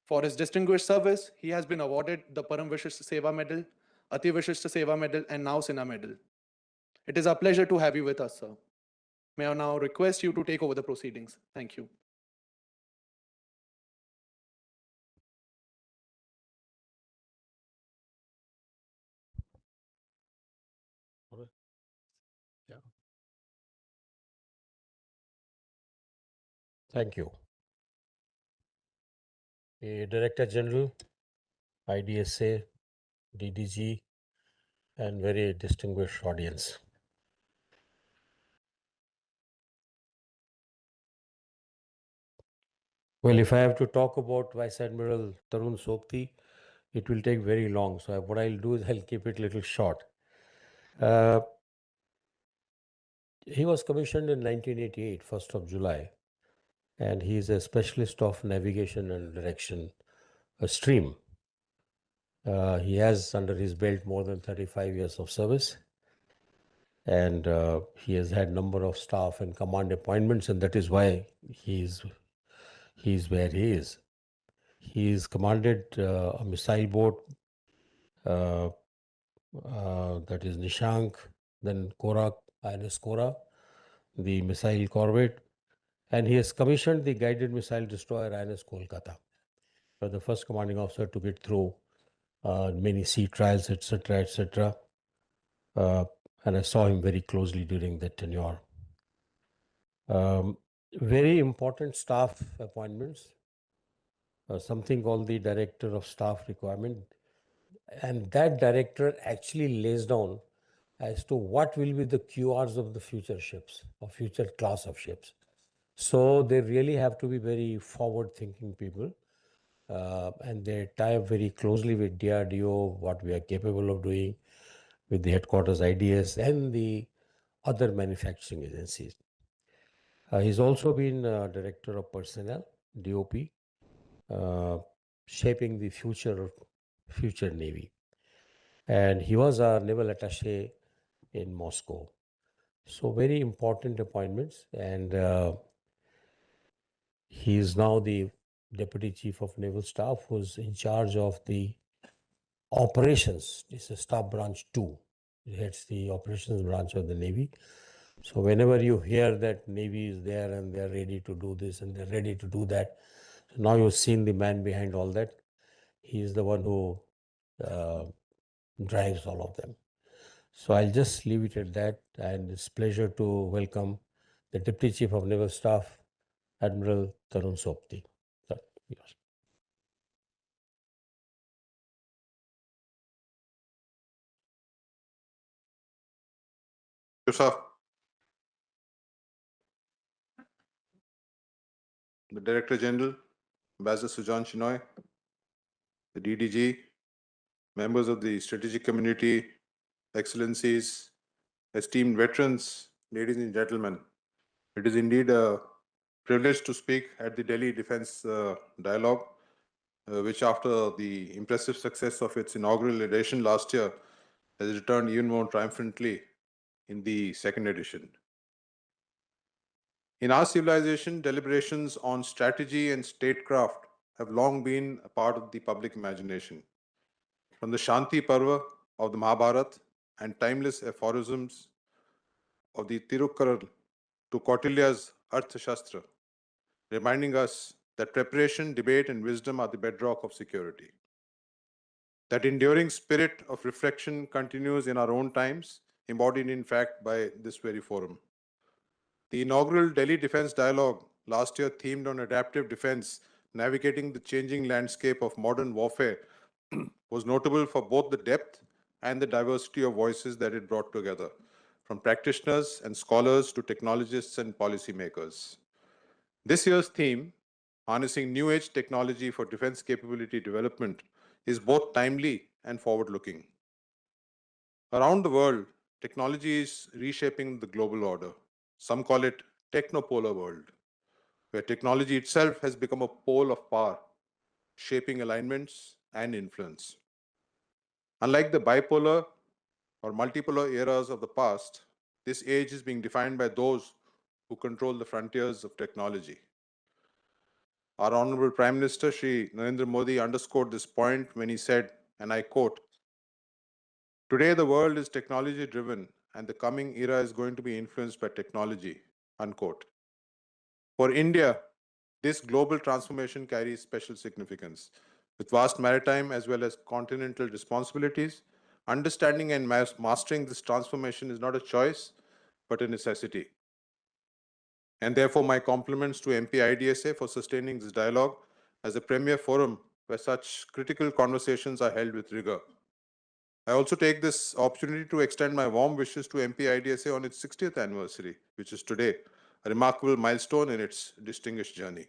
For his distinguished service, he has been awarded the Param Vishishta Seva Medal, Ati Vishishta Seva Medal, and now Sinha Medal. It is our pleasure to have you with us, sir. May I now request you to take over the proceedings. Thank you. Thank you. Director General, IDSA, DDG, and very distinguished audience. Well, if I have to talk about Vice Admiral Tarun Sobti, it will take very long. So what I'll do is I'll keep it a little short. He was commissioned in 1988, 1st of July, and he is a specialist of navigation and direction, a stream. He has under his belt more than 35 years of service, and he has had number of staff and command appointments, and that is why he's where he is. He's commanded a missile boat, that is Nishank, then Korak, INS Kora, the missile corvette, and he has commissioned the guided missile destroyer INS Kolkata. The first commanding officer to get through many sea trials, etc., etc. And I saw him very closely during that tenure. Very important staff appointments, something called the Director of Staff Requirement, and that director actually lays down as to what will be the QRs of the future ships or future class of ships. So they really have to be very forward-thinking people, and they tie up very closely with DRDO, what we are capable of doing, with the headquarters IDS and the other manufacturing agencies. He's also been Director of Personnel, DOP, shaping the future Navy. And he was our naval attaché in Moscow. So very important appointments, and he is now the Deputy Chief of Naval Staff, who's in charge of the operations. This is Staff Branch 2. He heads the operations branch of the Navy. So whenever you hear that Navy is there and they're ready to do this and they're ready to do that, so now you've seen the man behind all that. He is the one who drives all of them. So I'll just leave it at that, and it's a pleasure to welcome the Deputy Chief of Naval Staff, Admiral Tarun Sobti. Sir, yours. Yes, sir. The Director General, Ambassador Sujan Shinoy, the DDG, members of the strategic community, excellencies, esteemed veterans, ladies and gentlemen. It is indeed a privilege to speak at the Delhi Defense Dialogue, which after the impressive success of its inaugural edition last year, has returned even more triumphantly in the second edition. In our civilization, deliberations on strategy and statecraft have long been a part of the public imagination. From the Shanti Parva of the Mahabharata and timeless aphorisms of the Tirukkural to Kautilya's Arthashastra, reminding us that preparation, debate, and wisdom are the bedrock of security. That enduring spirit of reflection continues in our own times, embodied in fact by this very forum. The inaugural Delhi Defense Dialogue last year, themed on adaptive defense, navigating the changing landscape of modern warfare, was notable for both the depth and the diversity of voices that it brought together, from practitioners and scholars to technologists and policymakers. This year's theme, harnessing new age technology for defense capability development, is both timely and forward-looking. Around the world, technology is reshaping the global order. Some call it technopolar world, where technology itself has become a pole of power, shaping alignments and influence. Unlike the bipolar or multipolar eras of the past, this age is being defined by those who control the frontiers of technology. Our Honorable Prime Minister, Shri Narendra Modi, underscored this point when he said, and I quote, "Today the world is technology driven and the coming era is going to be influenced by technology," unquote. For India, this global transformation carries special significance. With vast maritime as well as continental responsibilities, understanding and mastering this transformation is not a choice, but a necessity. And therefore, my compliments to MP IDSA for sustaining this dialogue as a premier forum where such critical conversations are held with rigor. I also take this opportunity to extend my warm wishes to MP IDSA on its 60th anniversary, which is today, a remarkable milestone in its distinguished journey.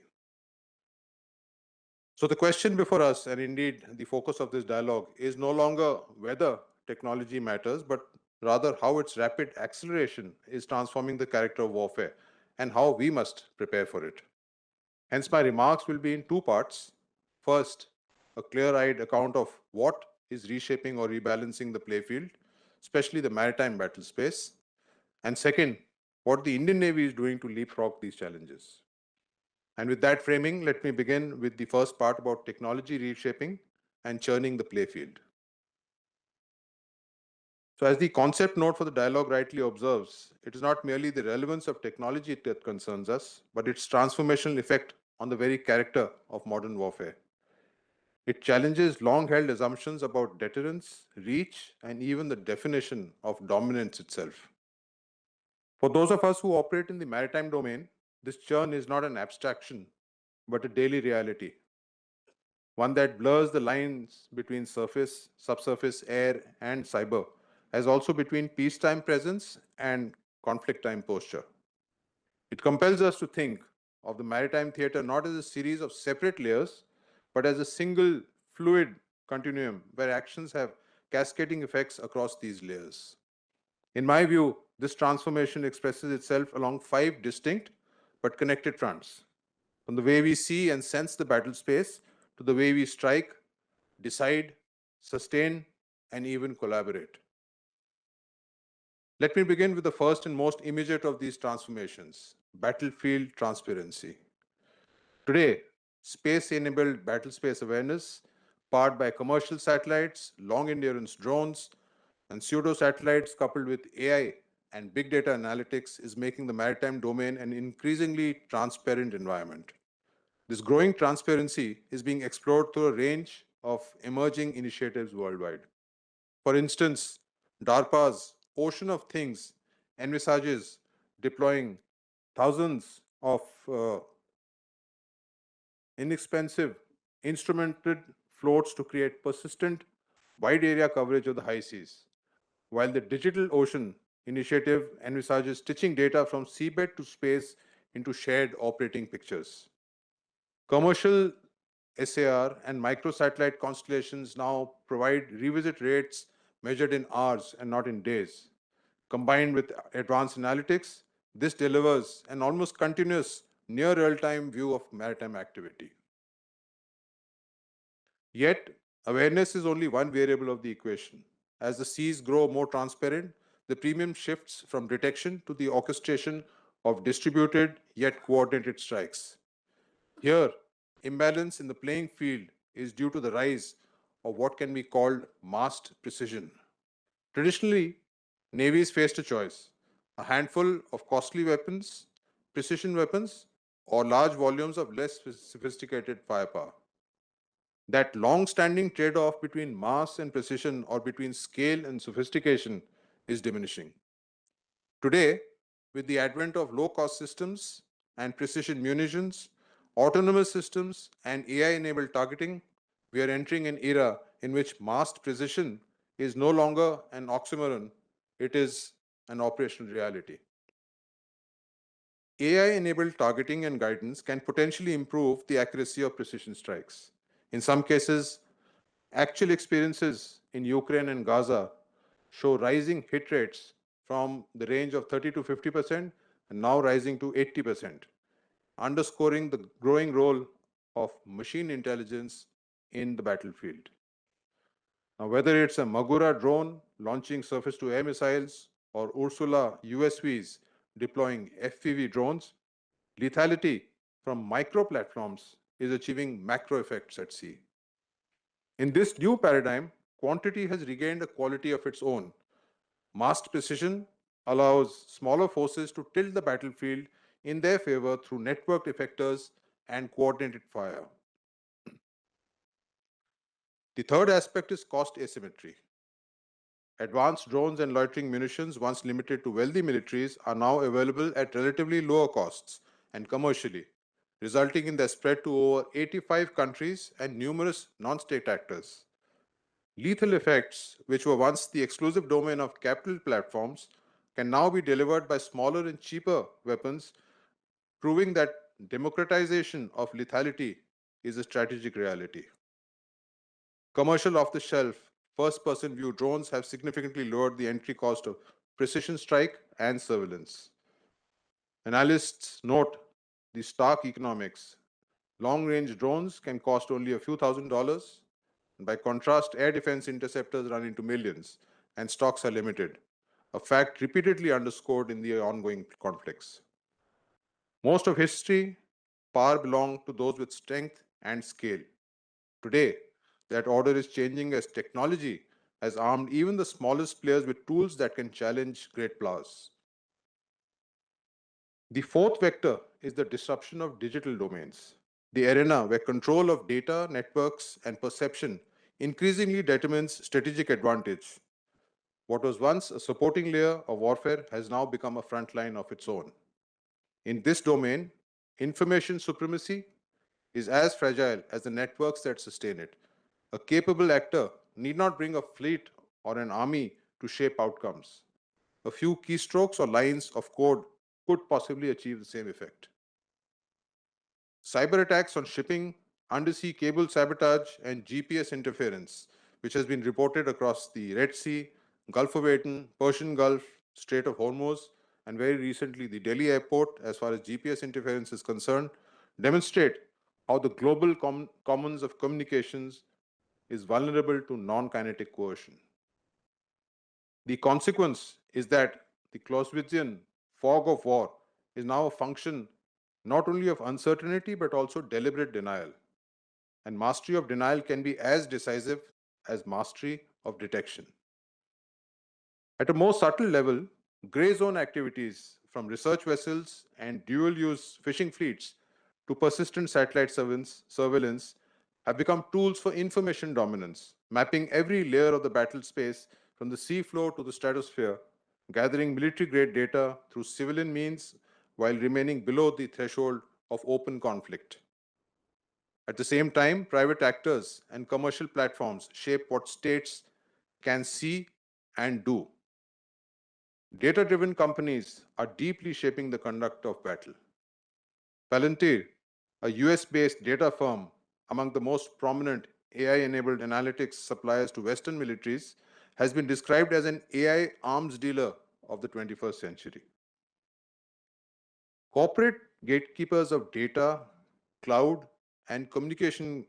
So the question before us, and indeed the focus of this dialogue, is no longer whether technology matters, but rather how its rapid acceleration is transforming the character of warfare and how we must prepare for it. Hence, my remarks will be in two parts. First, a clear-eyed account of what is reshaping or rebalancing the playfield, especially the maritime battle space. And second, what the Indian Navy is doing to leapfrog these challenges. And with that framing, let me begin with the first part about technology reshaping and churning the playfield. So as the concept note for the dialogue rightly observes, it is not merely the relevance of technology that concerns us, but its transformational effect on the very character of modern warfare. It challenges long-held assumptions about deterrence, reach, and even the definition of dominance itself. For those of us who operate in the maritime domain, this churn is not an abstraction, but a daily reality. One that blurs the lines between surface, subsurface, air, and cyber, as also between peacetime presence and conflict time posture. It compels us to think of the maritime theater not as a series of separate layers, but as a single fluid continuum where actions have cascading effects across these layers. In my view, this transformation expresses itself along 5 distinct but connected fronts. From the way we see and sense the battle space to the way we strike, decide, sustain, and even collaborate. Let me begin with the first and most immediate of these transformations, battlefield transparency. Today, space-enabled battlespace awareness, powered by commercial satellites, long-endurance drones, and pseudo-satellites coupled with AI and big data analytics, is making the maritime domain an increasingly transparent environment. This growing transparency is being explored through a range of emerging initiatives worldwide. For instance, DARPA's Ocean of Things envisages deploying thousands of inexpensive instrumented floats to create persistent, wide area coverage of the high seas, while the Digital Ocean initiative envisages stitching data from seabed to space into shared operating pictures. Commercial SAR and microsatellite constellations now provide revisit rates measured in hours and not in days. Combined with advanced analytics, this delivers an almost continuous, near real-time view of maritime activity. Yet, awareness is only one variable of the equation. As the seas grow more transparent, the premium shifts from detection to the orchestration of distributed yet coordinated strikes. Here, imbalance in the playing field is due to the rise of what can be called massed precision. Traditionally, navies faced a choice: a handful of costly weapons, precision weapons, or large volumes of less sophisticated firepower. That long-standing trade-off between mass and precision, or between scale and sophistication, is diminishing. Today, with the advent of low-cost systems and precision munitions, autonomous systems, and AI-enabled targeting, we are entering an era in which massed precision is no longer an oxymoron, it is an operational reality. AI-enabled targeting and guidance can potentially improve the accuracy of precision strikes. In some cases, actual experiences in Ukraine and Gaza show rising hit rates from the range of 30 to 50% and now rising to 80%, underscoring the growing role of machine intelligence in the battlefield. Now, whether it's a Magura drone launching surface-to-air missiles or Ursula USVs deploying FPV drones, lethality from micro platforms is achieving macro effects at sea. In this new paradigm, quantity has regained a quality of its own. Massed precision allows smaller forces to tilt the battlefield in their favor through networked effectors and coordinated fire. The third aspect is cost asymmetry. Advanced drones and loitering munitions, once limited to wealthy militaries, are now available at relatively lower costs and commercially, resulting in their spread to over 85 countries and numerous non-state actors. Lethal effects, which were once the exclusive domain of capital platforms, can now be delivered by smaller and cheaper weapons, proving that democratization of lethality is a strategic reality. Commercial off-the-shelf first-person view drones have significantly lowered the entry cost of precision strike and surveillance. Analysts note the stark economics. Long-range drones can cost only a few $1,000s. By contrast, air defense interceptors run into millions, and stocks are limited, a fact repeatedly underscored in the ongoing conflicts. Most of history, power belonged to those with strength and scale. Today, that order is changing as technology has armed even the smallest players with tools that can challenge great powers. The fourth vector is the disruption of digital domains, the arena where control of data, networks, and perception increasingly determines strategic advantage. What was once a supporting layer of warfare has now become a front line of its own. In this domain, information supremacy is as fragile as the networks that sustain it. A capable actor need not bring a fleet or an army to shape outcomes. A few keystrokes or lines of code could possibly achieve the same effect. Cyber attacks on shipping, undersea cable sabotage, and GPS interference, which has been reported across the Red Sea, Gulf of Aden, Persian Gulf, Strait of Hormuz, and very recently the Delhi airport, as far as GPS interference is concerned, demonstrate how the global commons of communications is vulnerable to non-kinetic coercion. The consequence is that the Clausewitzian fog of war is now a function not only of uncertainty but also deliberate denial. And mastery of denial can be as decisive as mastery of detection. At a more subtle level, gray zone activities from research vessels and dual-use fishing fleets to persistent satellite surveillance have become tools for information dominance, mapping every layer of the battle space from the sea floor to the stratosphere, gathering military-grade data through civilian means while remaining below the threshold of open conflict. At the same time, private actors and commercial platforms shape what states can see and do. Data-driven companies are deeply shaping the conduct of battle. Palantir, a US-based data firm among the most prominent AI-enabled analytics suppliers to Western militaries, has been described as an AI arms dealer of the 21st century. Corporate gatekeepers of data, cloud, and communication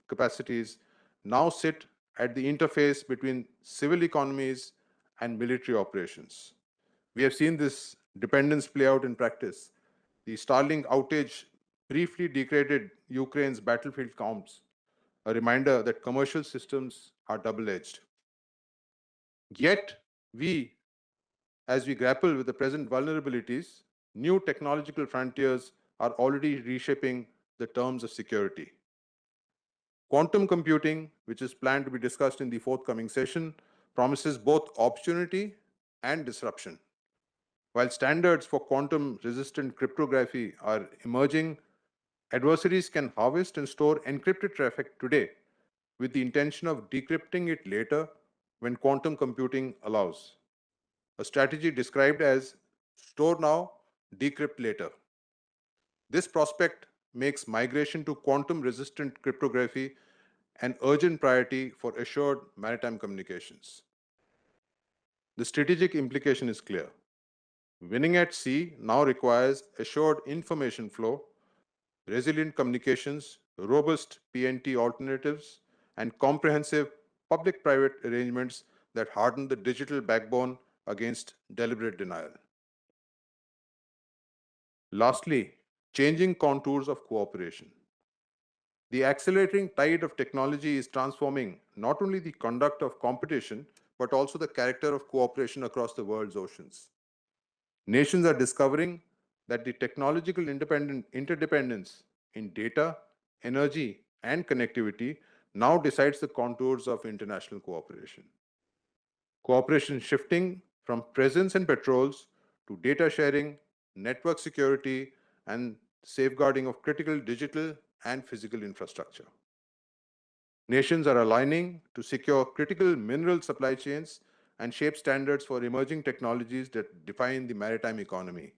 capacities now sit at the interface between civil economies and military operations. We have seen this dependence play out in practice. The Starlink outage briefly degraded Ukraine's battlefield comms, a reminder that commercial systems are double-edged. Yet, as we grapple with the present vulnerabilities, new technological frontiers are already reshaping the terms of security. Quantum computing, which is planned to be discussed in the forthcoming session, promises both opportunity and disruption. While standards for quantum-resistant cryptography are emerging, adversaries can harvest and store encrypted traffic today with the intention of decrypting it later when quantum computing allows. A strategy described as store now, decrypt later. This prospect makes migration to quantum-resistant cryptography an urgent priority for assured maritime communications. The strategic implication is clear. Winning at sea now requires assured information flow, resilient communications, robust PNT alternatives, and comprehensive public-private arrangements that harden the digital backbone against deliberate denial. Lastly, changing contours of cooperation. The accelerating tide of technology is transforming not only the conduct of competition, but also the character of cooperation across the world's oceans. Nations are discovering that the technological interdependence in data, energy, and connectivity now decides the contours of international cooperation. Cooperation shifting from presence and patrols to data sharing, network security, and safeguarding of critical digital and physical infrastructure. Nations are aligning to secure critical mineral supply chains and shape standards for emerging technologies that define the maritime economy.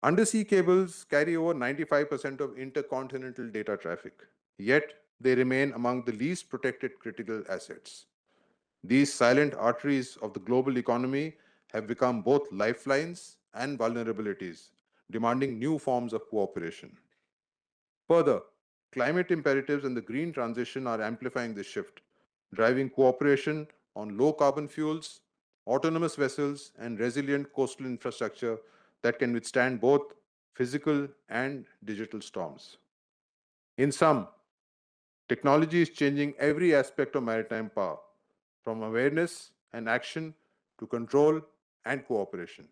Undersea cables carry over 95% of intercontinental data traffic, yet they remain among the least protected critical assets. These silent arteries of the global economy have become both lifelines and vulnerabilities, demanding new forms of cooperation. Further, climate imperatives and the green transition are amplifying this shift, driving cooperation on low-carbon fuels, autonomous vessels, and resilient coastal infrastructure that can withstand both physical and digital storms. In sum, technology is changing every aspect of maritime power, from awareness and action to control and cooperation.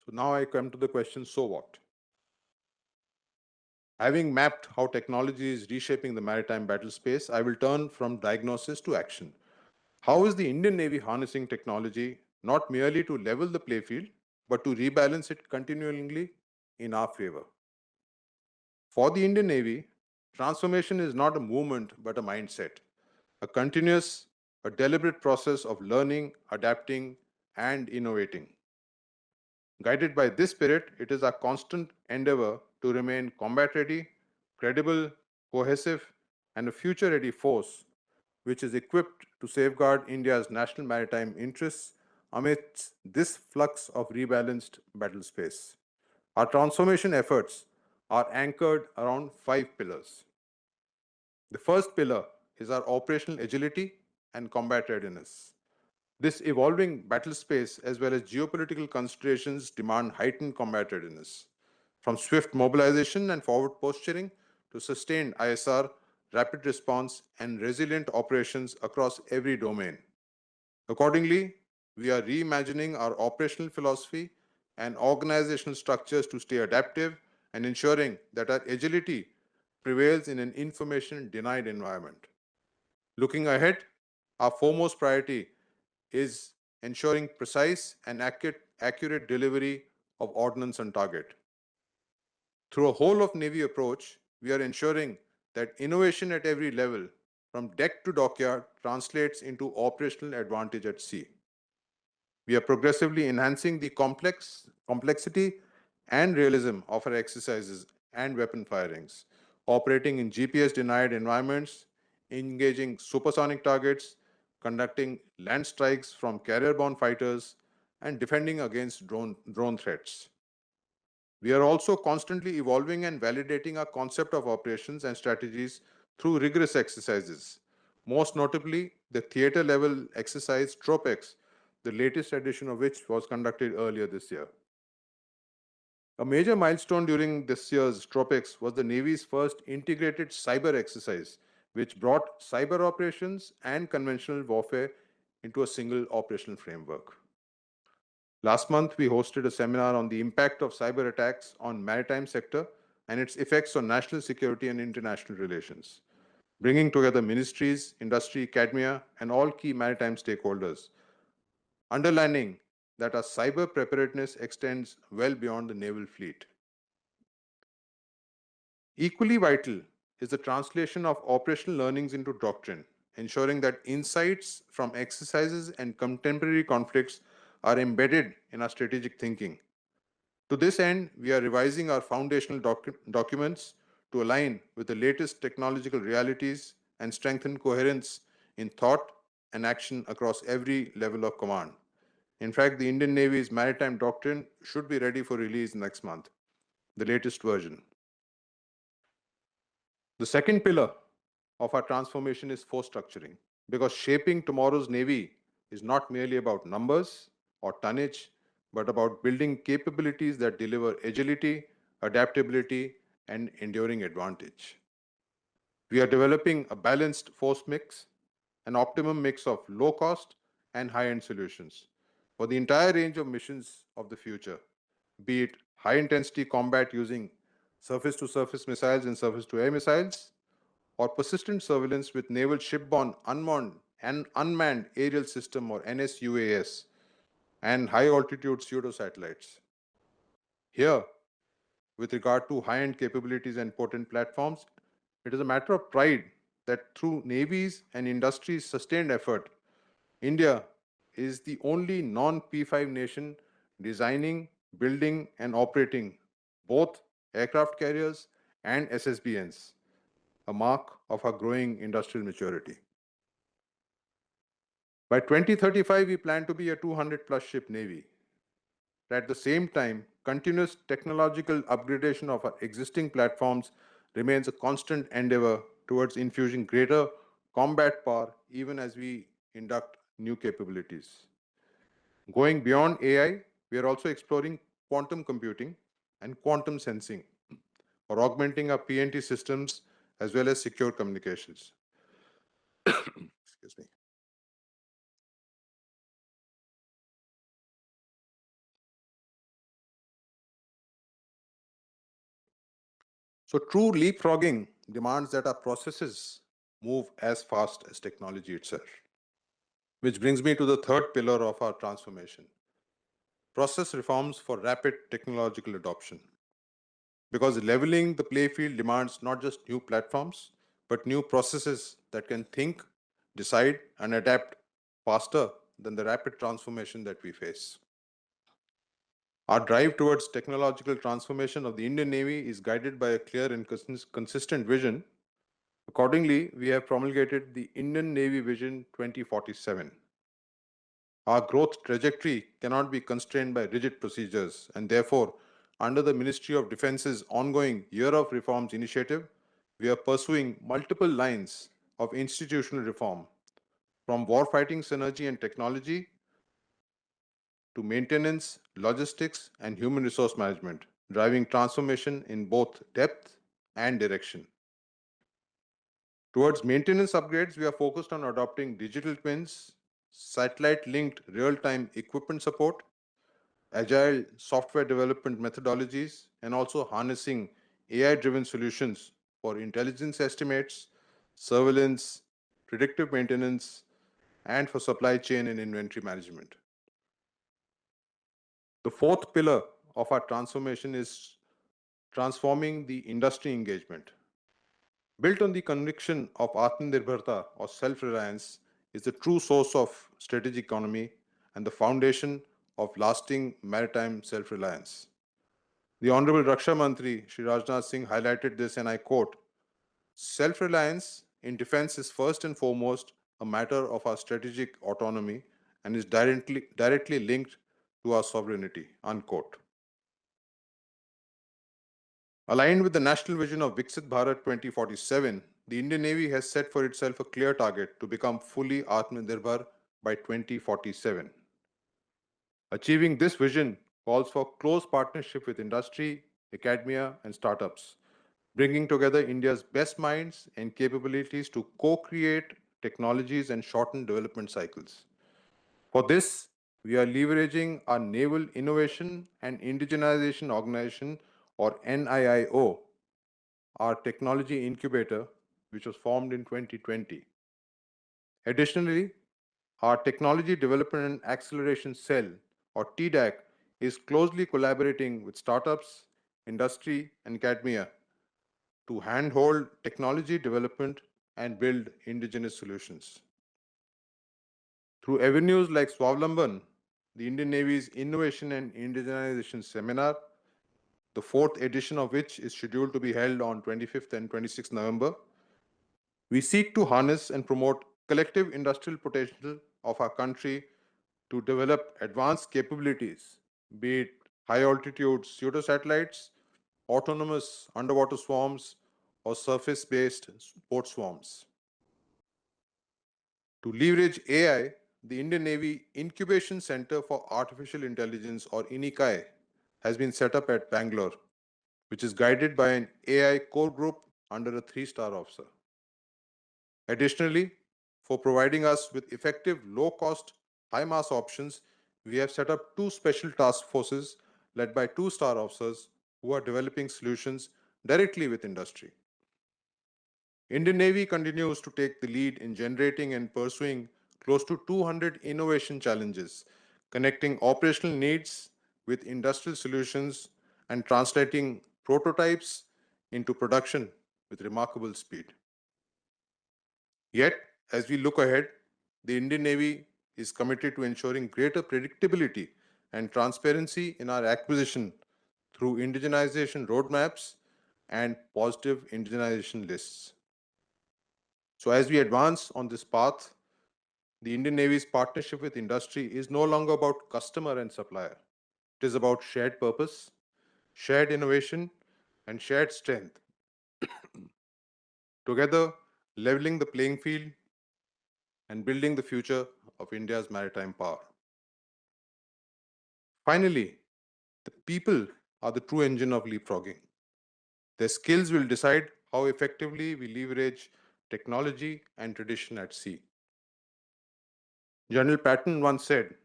So now I come to the question, so what? Having mapped how technology is reshaping the maritime battle space, I will turn from diagnosis to action. How is the Indian Navy harnessing technology not merely to level the playfield, but to rebalance it continually in our favor? For the Indian Navy, transformation is not a movement but a mindset, a continuous, a deliberate process of learning, adapting, and innovating. Guided by this spirit, it is our constant endeavor to remain combat ready, credible, cohesive, and a future ready force which is equipped to safeguard India's national maritime interests amidst this flux of rebalanced battle space. Our transformation efforts are anchored around 5 pillars. The first pillar is our operational agility and combat readiness. This evolving battle space as well as geopolitical considerations demand heightened combat readiness, from swift mobilization and forward posturing to sustained ISR, rapid response, and resilient operations across every domain. Accordingly, we are reimagining our operational philosophy and organizational structures to stay adaptive and ensuring that our agility prevails in an information-denied environment. Looking ahead, our foremost priority is ensuring precise and accurate delivery of ordnance on target. Through a whole-of-Navy approach, we are ensuring that innovation at every level, from deck to dockyard, translates into operational advantage at sea. We are progressively enhancing the complexity and realism of our exercises and weapon firings, operating in GPS-denied environments, engaging supersonic targets, conducting land strikes from carrier-borne fighters, and defending against drone threats. We are also constantly evolving and validating our concept of operations and strategies through rigorous exercises, most notably the theater-level exercise TROPEX, the latest edition of which was conducted earlier this year. A major milestone during this year's TROPEX was the Navy's first integrated cyber exercise, which brought cyber operations and conventional warfare into a single operational framework. Last month, we hosted a seminar on the impact of cyber attacks on maritime sector and its effects on national security and international relations, bringing together ministries, industry, academia, and all key maritime stakeholders, underlining that our cyber preparedness extends well beyond the naval fleet. Equally vital is the translation of operational learnings into doctrine, ensuring that insights from exercises and contemporary conflicts are embedded in our strategic thinking. To this end, we are revising our foundational documents to align with the latest technological realities and strengthen coherence in thought and action across every level of command. In fact, the Indian Navy's maritime doctrine should be ready for release next month, the latest version. The second pillar of our transformation is force structuring, because shaping tomorrow's Navy is not merely about numbers or tonnage, but about building capabilities that deliver agility, adaptability, and enduring advantage. We are developing a balanced force mix, an optimum mix of low-cost and high-end solutions for the entire range of missions of the future, be it high-intensity combat using surface-to-surface missiles and surface-to-air missiles, or persistent surveillance with naval shipborne unmanned aerial system or NSUAS, and high-altitude pseudo-satellites. Here, with regard to high-end capabilities and potent platforms, it is a matter of pride that through Navy's and industry's sustained effort, India is the only non-P5 nation designing, building, and operating both aircraft carriers and SSBNs, a mark of our growing industrial maturity. By 2035, we plan to be a 200-plus ship Navy. At the same time, continuous technological upgradation of our existing platforms remains a constant endeavor towards infusing greater combat power even as we induct new capabilities. Going beyond AI, we are also exploring quantum computing and quantum sensing for augmenting our PNT systems as well as secure communications. Excuse me. So true leapfrogging demands that our processes move as fast as technology itself. Which brings me to the third pillar of our transformation: process reforms for rapid technological adoption. Because leveling the playfield demands not just new platforms, but new processes that can think, decide, and adapt faster than the rapid transformation that we face. Our drive towards technological transformation of the Indian Navy is guided by a clear and consistent vision. Accordingly, we have promulgated the Indian Navy Vision 2047. Our growth trajectory cannot be constrained by rigid procedures, and therefore, under the Ministry of Defense's ongoing Year of Reforms initiative, we are pursuing multiple lines of institutional reform, from warfighting synergy and technology to maintenance, logistics, and human resource management, driving transformation in both depth and direction. Towards maintenance upgrades, we are focused on adopting digital twins, satellite-linked real-time equipment support, agile software development methodologies, and also harnessing AI-driven solutions for intelligence estimates, surveillance, predictive maintenance, and for supply chain and inventory management. The fourth pillar of our transformation is transforming the industry engagement. Built on the conviction of Atmanirbharta or self-reliance is the true source of strategic economy and the foundation of lasting maritime self-reliance. The Honorable Raksha Mantri, Shri Rajnath Singh, highlighted this, and I quote, "Self-reliance in defense is first and foremost a matter of our strategic autonomy and is directly linked to our sovereignty," unquote. Aligned with the national vision of Viksit Bharat 2047, the Indian Navy has set for itself a clear target to become fully Atmanirbhar by 2047. Achieving this vision calls for close partnership with industry, academia, and startups, bringing together India's best minds and capabilities to co-create technologies and shorten development cycles. For this, we are leveraging our Naval Innovation and Indigenization Organization, or NIIO, our technology incubator, which was formed in 2020. Additionally, our Technology Development and Acceleration Cell, or TDAC, is closely collaborating with startups, industry, and academia to handhold technology development and build indigenous solutions. Through avenues like Swavlamban, the Indian Navy's Innovation and Indigenization Seminar, the fourth edition of which is scheduled to be held on 25th and 26th November, we seek to harness and promote collective industrial potential of our country to develop advanced capabilities, be it high-altitude pseudosatellites, autonomous underwater swarms, or surface-based support swarms. To leverage AI, the Indian Navy Incubation Center for Artificial Intelligence, or INICAI, has been set up at Bangalore, which is guided by an AI core group under a 3-star officer. Additionally, for providing us with effective, low-cost, high-mass options, we have set up 2 special task forces led by 2-star officers who are developing solutions directly with industry. Indian Navy continues to take the lead in generating and pursuing close to 200 innovation challenges, connecting operational needs with industrial solutions and translating prototypes into production with remarkable speed. Yet, as we look ahead, the Indian Navy is committed to ensuring greater predictability and transparency in our acquisition through indigenization roadmaps and positive indigenization lists. So as we advance on this path, the Indian Navy's partnership with industry is no longer about customer and supplier. It is about shared purpose, shared innovation, and shared strength. Together, leveling the playing field and building the future of India's maritime power. Finally, the people are the true engine of leapfrogging. Their skills will decide how effectively we leverage technology and tradition at sea. General Patton once said,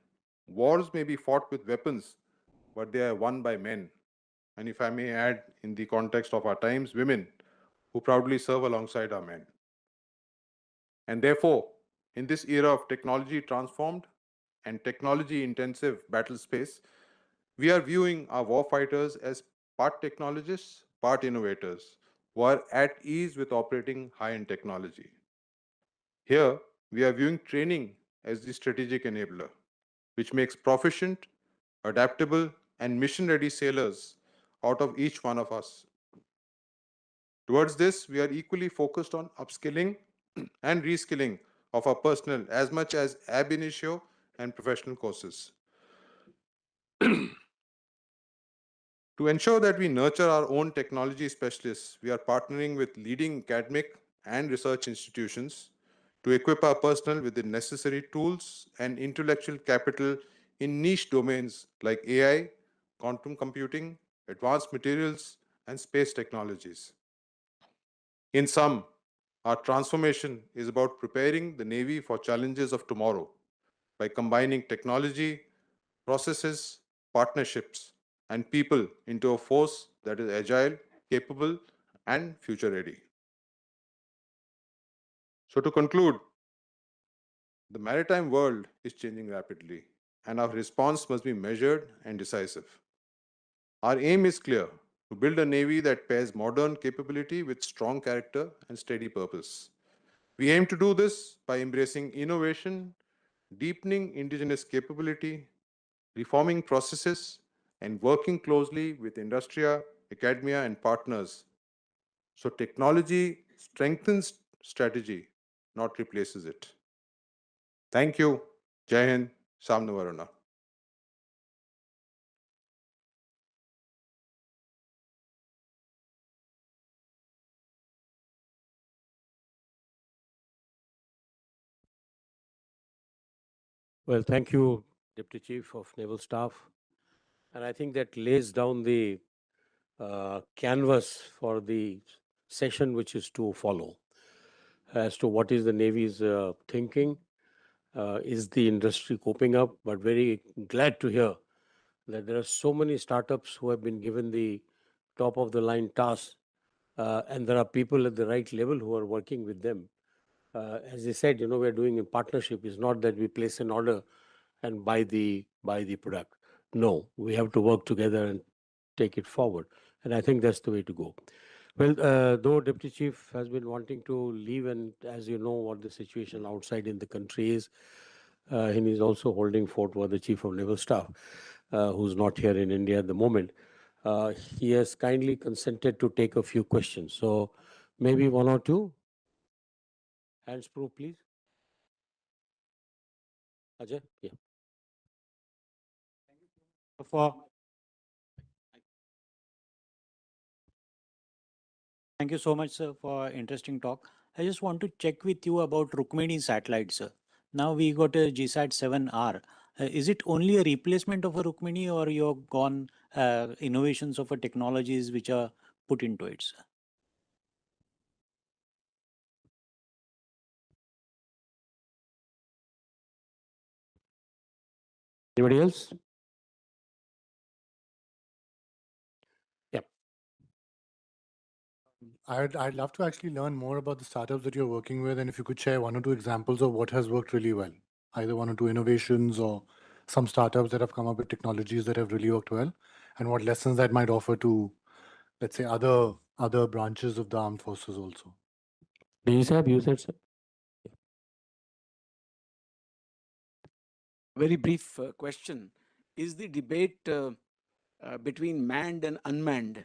"Wars may be fought with weapons, but they are won by men." And if I may add, in the context of our times, women who proudly serve alongside our men. And therefore, in this era of technology transformed and technology intensive battle space, we are viewing our warfighters as part technologists, part innovators, who are at ease with operating high-end technology. Here, we are viewing training as the strategic enabler, which makes proficient, adaptable, and mission-ready sailors out of each one of us. Towards this, we are equally focused on upskilling and reskilling of our personnel as much as ab initio and professional courses. To ensure that we nurture our own technology specialists, we are partnering with leading academic and research institutions to equip our personnel with the necessary tools and intellectual capital in niche domains like AI, quantum computing, advanced materials, and space technologies. In sum, our transformation is about preparing the Navy for challenges of tomorrow by combining technology, processes, partnerships, and people into a force that is agile, capable, and future ready. So, to conclude, the maritime world is changing rapidly, and our response must be measured and decisive. Our aim is clear: to build a Navy that pairs modern capability with strong character and steady purpose. We aim to do this by embracing innovation, deepening indigenous capability, reforming processes, and working closely with industry, academia, and partners. So technology strengthens strategy, not replaces it. Thank you. Jai Hind, Samna Varuna. Well, thank you, Deputy Chief of Naval Staff. And I think that lays down the canvas for the session which is to follow as to what is the Navy's thinking. Is the industry coping up? But very glad to hear that there are so many startups who have been given the top of the line tasks, and there are people at the right level who are working with them. As I said, we're doing in partnership. It's not that we place an order and buy the product. No, we have to work together and take it forward. And I think that's the way to go. Well, though Deputy Chief has been wanting to leave, and as you know what the situation outside in the country is, and he's also holding fort for the Chief of Naval Staff, who's not here in India at the moment. He has kindly consented to take a few questions. So maybe one or two. Hands proof, please. Ajay? Yeah. For Thank you so much, sir, for interesting talk. I just want to check with you about Rukmini satellite, sir. Now we got a GSAT 7R. Is it only a replacement of a Rukmini, or you've gone innovations of a technologies which are put into it, sir? Anybody else? Yep. I'd love to actually learn more about the startups that you're working with, and if you could share one or two examples of what has worked really well, either one or two innovations or some startups that have come up with technologies that have really worked well, and what lessons that might offer to, let's say, other branches of the armed forces also. You said, sir. Very brief question. Is the debate between manned and unmanned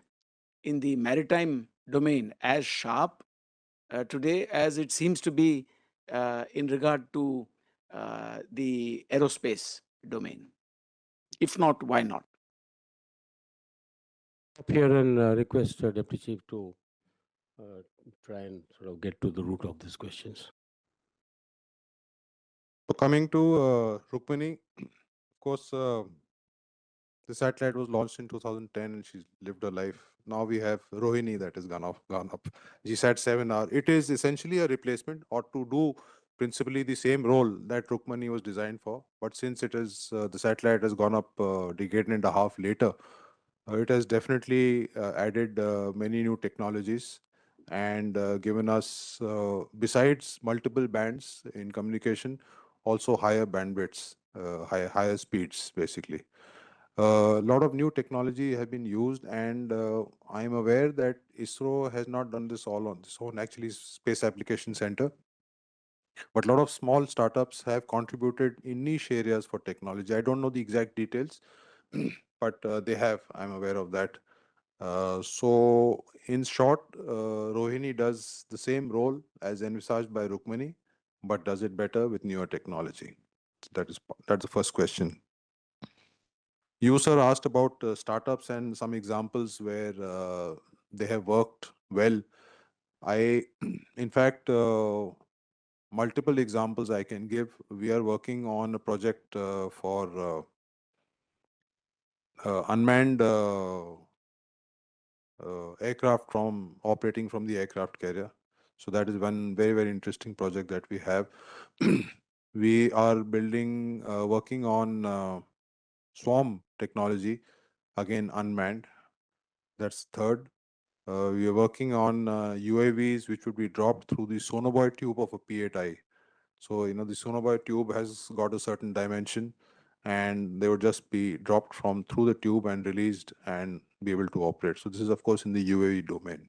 in the maritime domain as sharp today as it seems to be in regard to the aerospace domain? If not, why not? Up here and request Deputy Chief to try and sort of get to the root of these questions. So coming to Rukmini, of course, the satellite was launched in 2010 and she's lived her life. Now we have Rohini that has gone up. GSAT 7R. It is essentially a replacement or to do principally the same role that Rukmini was designed for. But since it is the satellite has gone up a decade and a half later, it has definitely added many new technologies and given us, besides multiple bands in communication, also higher bandwidths, higher speeds, basically. A lot of new technology have been used, and I am aware that ISRO has not done this all on its own, actually Space Application Center. But a lot of small startups have contributed in niche areas for technology. I don't know the exact details, but they have, I'm aware of that. So in short, Rohini does the same role as envisaged by Rukmini, but does it better with newer technology. That's the first question. You, sir, asked about startups and some examples where they have worked well. I, in fact, multiple examples I can give. We are working on a project for unmanned aircraft from operating from the aircraft carrier. So that is one very, very interesting project that we have. We are building, working on swarm technology, again unmanned. That's third. We are working on UAVs which would be dropped through the sonobuoy tube of a P8I. So, the sonobuoy tube has got a certain dimension and they would just be dropped from through the tube and released and be able to operate. So this is of course in the UAV domain.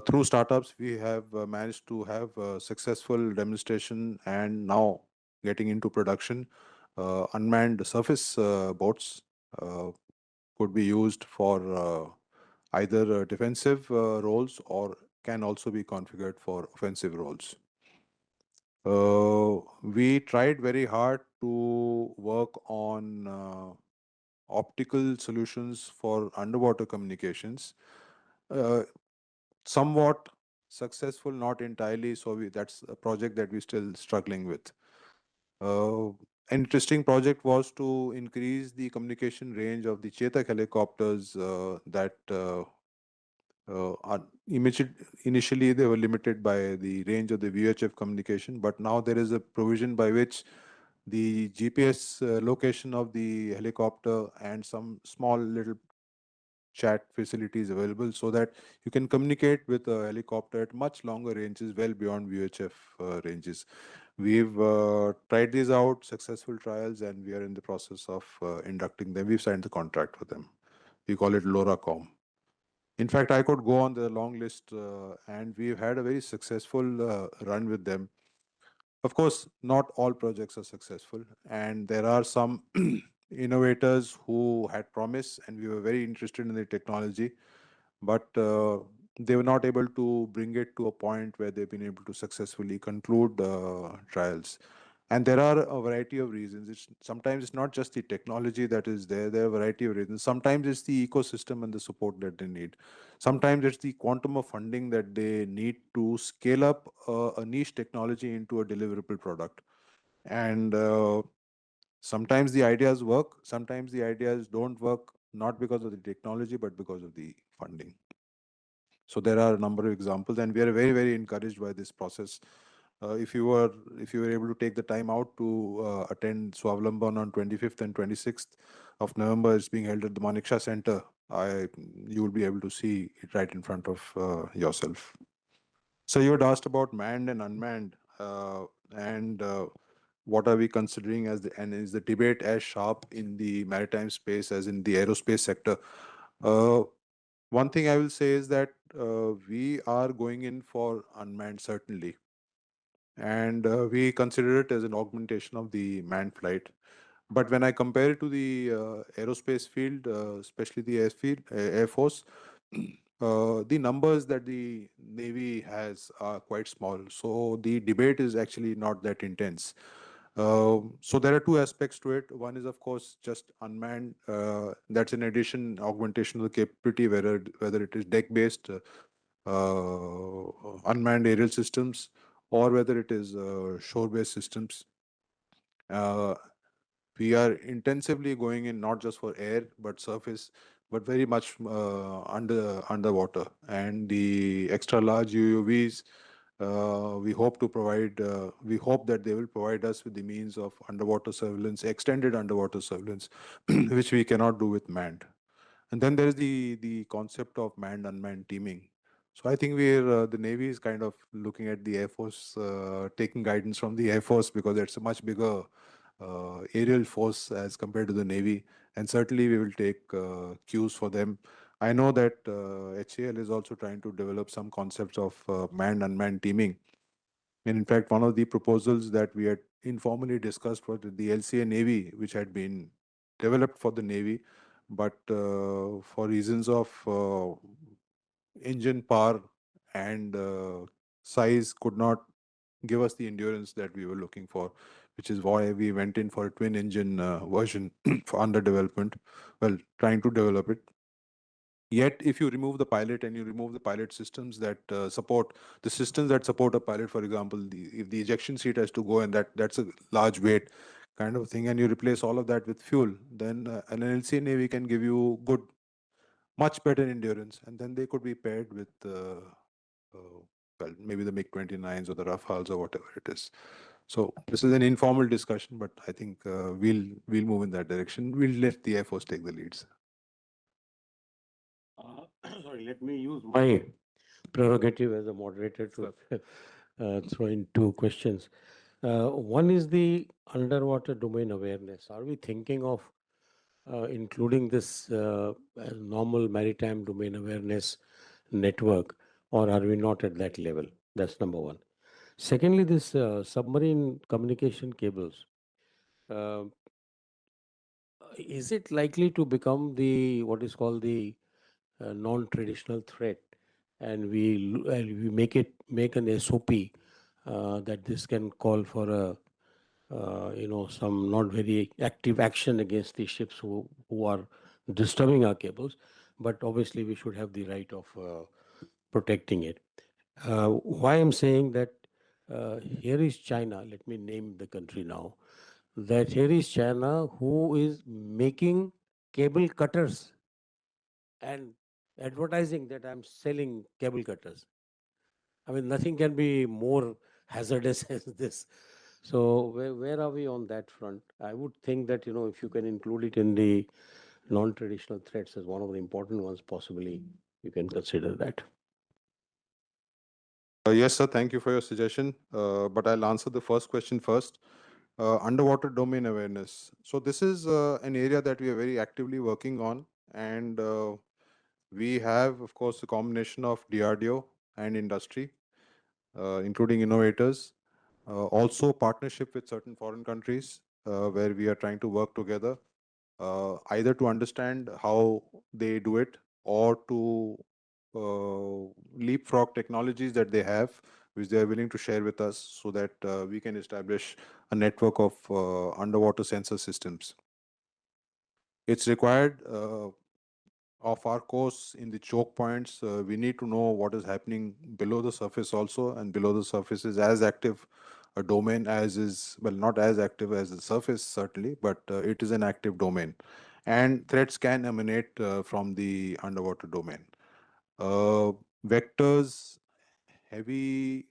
Through startups, we have managed to have successful demonstration and now getting into production. Unmanned surface boats could be used for either defensive roles or can also be configured for offensive roles. We tried very hard to work on optical solutions for underwater communications. Somewhat successful, not entirely. So that's a project that we're still struggling with. An interesting project was to increase the communication range of the Chetak helicopters that initially they were limited by the range of the VHF communication, but now there is a provision by which the GPS location of the helicopter and some small little chat facilities available so that you can communicate with a helicopter at much longer ranges, well beyond VHF ranges. We've tried these out, successful trials, and we are in the process of inducting them. We've signed the contract with them. We call it LoRaCom. In fact, I could go on the long list, and we've had a very successful run with them. Of course, not all projects are successful, and there are some innovators who had promise, and we were very interested in the technology, but they were not able to bring it to a point where they've been able to successfully conclude trials. And there are a variety of reasons. Sometimes it's not just the technology that is there. There are a variety of reasons. Sometimes it's the ecosystem and the support that they need. Sometimes it's the quantum of funding that they need to scale up a niche technology into a deliverable product. And sometimes the ideas work. Sometimes the ideas don't work, not because of the technology, but because of the funding. So there are a number of examples, and we are very, very encouraged by this process. If you were able to take the time out to attend Swavlamban on 25th and 26th of November, it's being held at the Manekshaw Center. You will be able to see it right in front of yourself. So you had asked about manned and unmanned, and what are we considering and is the debate as sharp in the maritime space as in the aerospace sector? One thing I will say is that we are going in for unmanned certainly, and we consider it as an augmentation of the manned flight. But when I compare it to the aerospace field, especially the Air Force, the numbers that the Navy has are quite small. So the debate is actually not that intense. So there are two aspects to it. One is, of course, just unmanned. That's in addition, augmentation of the capability, whether it is deck-based, unmanned aerial systems, or whether it is shore-based systems. We are intensively going in not just for air but surface, but very much underwater. And the extra large UUVs, we hope to provide. We hope that they will provide us with the means of underwater surveillance, extended underwater surveillance, which we cannot do with manned. And then there is the concept of manned unmanned teaming. So I think the Navy is kind of looking at the Air Force, taking guidance from the Air Force because it's a much bigger aerial force as compared to the Navy, and certainly we will take cues for them. I know that HAL is also trying to develop some concepts of manned unmanned teaming. And in fact, one of the proposals that we had informally discussed was the LCA Navy, which had been developed for the Navy, but for reasons of engine power and size could not give us the endurance that we were looking for. which is why we went in for a twin engine version for under development. Well, trying to develop it. Yet, if you remove the pilot and you remove the pilot systems that support the systems that support a pilot, for example, if the ejection seat has to go and that's a large weight kind of thing, and you replace all of that with fuel, then an LCA Navy can give you good, much better endurance, and then they could be paired with well, maybe the MiG-29s or the Rafales or whatever it is. So this is an informal discussion, but I think we'll move in that direction. We'll let the Air Force take the leads. Sorry, let me use my prerogative as a moderator to throw in two questions. One is the underwater domain awareness. Are we thinking of including this as normal maritime domain awareness network, or are we not at that level? That's number one. Secondly, this submarine communication cables. Uh, is it likely to become the what is called the non-traditional threat, and we make an SOP that this can call for a some not very active action against the ships who are disturbing our cables, but obviously we should have the right of protecting it. Why I'm saying that here is China, let me name the country now, that here is China who is making cable cutters and advertising that I'm selling cable cutters. I mean, nothing can be more hazardous as this. So where are we on that front? I would think that, if you can include it in the non-traditional threats as one of the important ones, possibly you can consider that. Yes, sir. Thank you for your suggestion. But I'll answer the first question first. Underwater domain awareness. So this is an area that we are very actively working on, and we have, of course, a combination of DRDO and industry, including innovators. Also, partnership with certain foreign countries where we are trying to work together, either to understand how they do it or to leapfrog technologies that they have, which they are willing to share with us so that we can establish a network of underwater sensor systems. It's required of our course in the choke points. We need to know what is happening below the surface also, and below the surface is as active a domain as is, well, not as active as the surface certainly, but it is an active domain. And threats can emanate from the underwater domain. Vectors, heavy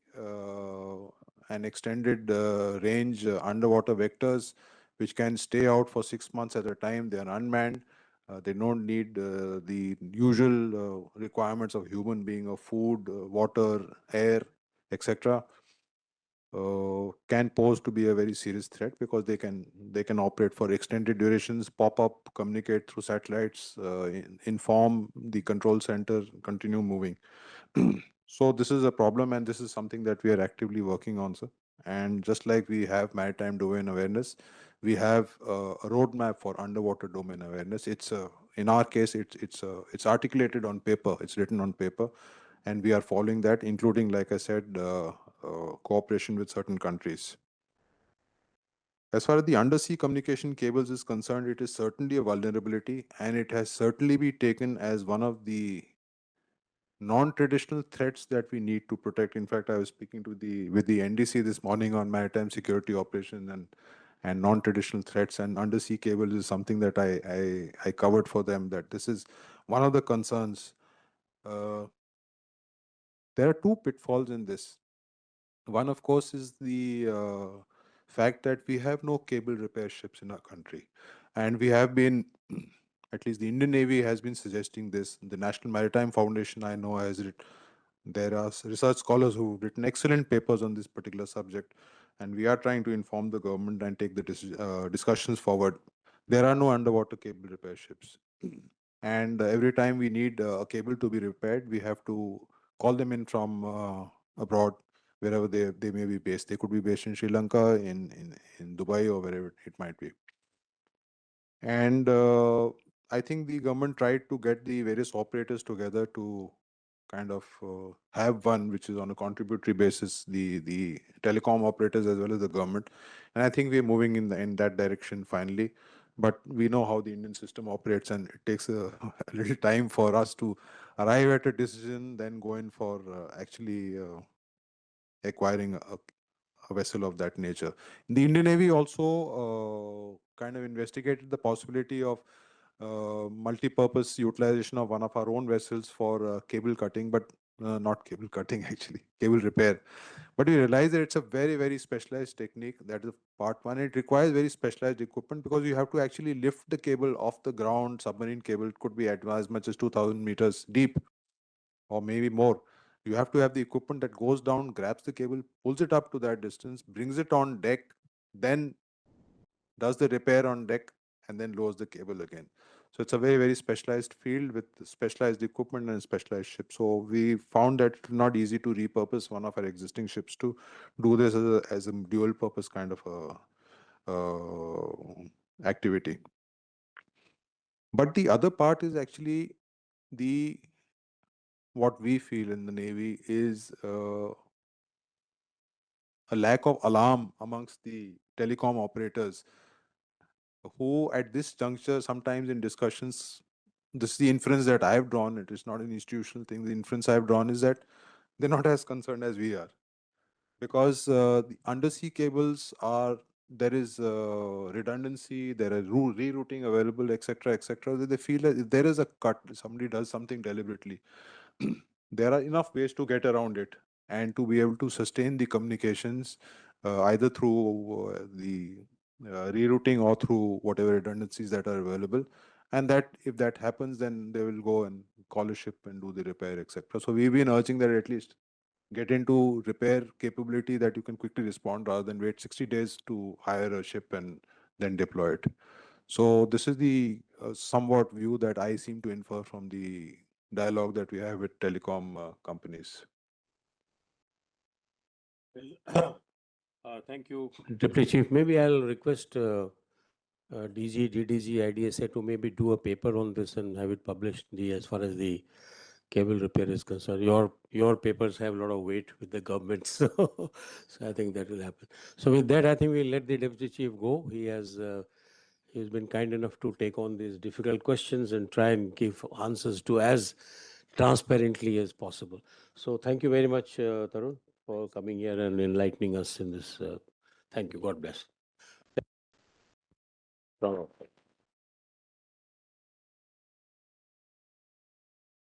and extended range underwater vectors, which can stay out for 6 months at a time. They are unmanned. They don't need the usual requirements of human being of food, water, air, etc. Can pose to be a very serious threat because they can operate for extended durations, pop up, communicate through satellites, inform the control center, continue moving. So this is a problem, and this is something that we are actively working on, sir. And just like we have maritime domain awareness, we have a roadmap for underwater domain awareness. In our case, it's articulated on paper. It's written on paper, and we are following that, including, like I said, cooperation with certain countries. As far as the undersea communication cables is concerned, it is certainly a vulnerability, and it has certainly been taken as one of the non-traditional threats that we need to protect. In fact, I was speaking with the NDC this morning on maritime security operations and non-traditional threats, and undersea cables is something that I covered for them, that this is one of the concerns. There are two pitfalls in this. One, of course, is the fact that we have no cable repair ships in our country. And we have been, at least the Indian Navy has been suggesting this. The National Maritime Foundation, I know, there are research scholars who've written excellent papers on this particular subject. And we are trying to inform the government and take the discussions forward. There are no underwater cable repair ships. And every time we need a cable to be repaired, we have to call them in from abroad, wherever they may be based. They could be based in Sri Lanka, in Dubai, or wherever it might be. And I think the government tried to get the various operators together to kind of have one, which is on a contributory basis, the telecom operators as well as the government. And I think we're moving in that direction finally. But we know how the Indian system operates, and it takes a, a little time for us to arrive at a decision, then go in for actually acquiring a vessel of that nature. The Indian Navy also kind of investigated the possibility of multi-purpose utilization of one of our own vessels for cable cutting, but not cable cutting actually, cable repair. But we realize that it's a very, very specialized technique. That is part one. It requires very specialized equipment because you have to actually lift the cable off the ground. Submarine cable could be as much as 2,000 meters deep or maybe more. You have to have the equipment that goes down, grabs the cable, pulls it up to that distance, brings it on deck, then does the repair on deck, and then lowers the cable again. So it's a very, very specialized field with specialized equipment and specialized ships. So we found that it's not easy to repurpose one of our existing ships to do this as a dual purpose kind of a activity. But the other part is actually the what we feel in the Navy is a lack of alarm amongst the telecom operators who at this juncture, sometimes in discussions, this is the inference that I've drawn, it is not an institutional thing, the inference I've drawn is that they're not as concerned as we are. Because the undersea cables are, there is redundancy, there are rerouting available, etc., etc. They feel that if there is a cut, somebody does something deliberately, there are enough ways to get around it and to be able to sustain the communications either through the rerouting or through whatever redundancies that are available. And that if that happens, then they will go and call a ship and do the repair, etc. So we've been urging that at least get into repair capability that you can quickly respond rather than wait 60 days to hire a ship and then deploy it. So this is the somewhat view that I seem to infer from the dialogue that we have with telecom companies. Thank you, Deputy Chief. Maybe I'll request DG, DDG, IDSA to maybe do a paper on this and have it published as far as the cable repair is concerned. Your papers have a lot of weight with the government, so I think that will happen. So with that, I think we'll let the Deputy Chief go. He's been kind enough to take on these difficult questions and try and give answers to as transparently as possible. So thank you very much, Tarun, for coming here and enlightening us in this. Thank you. God bless.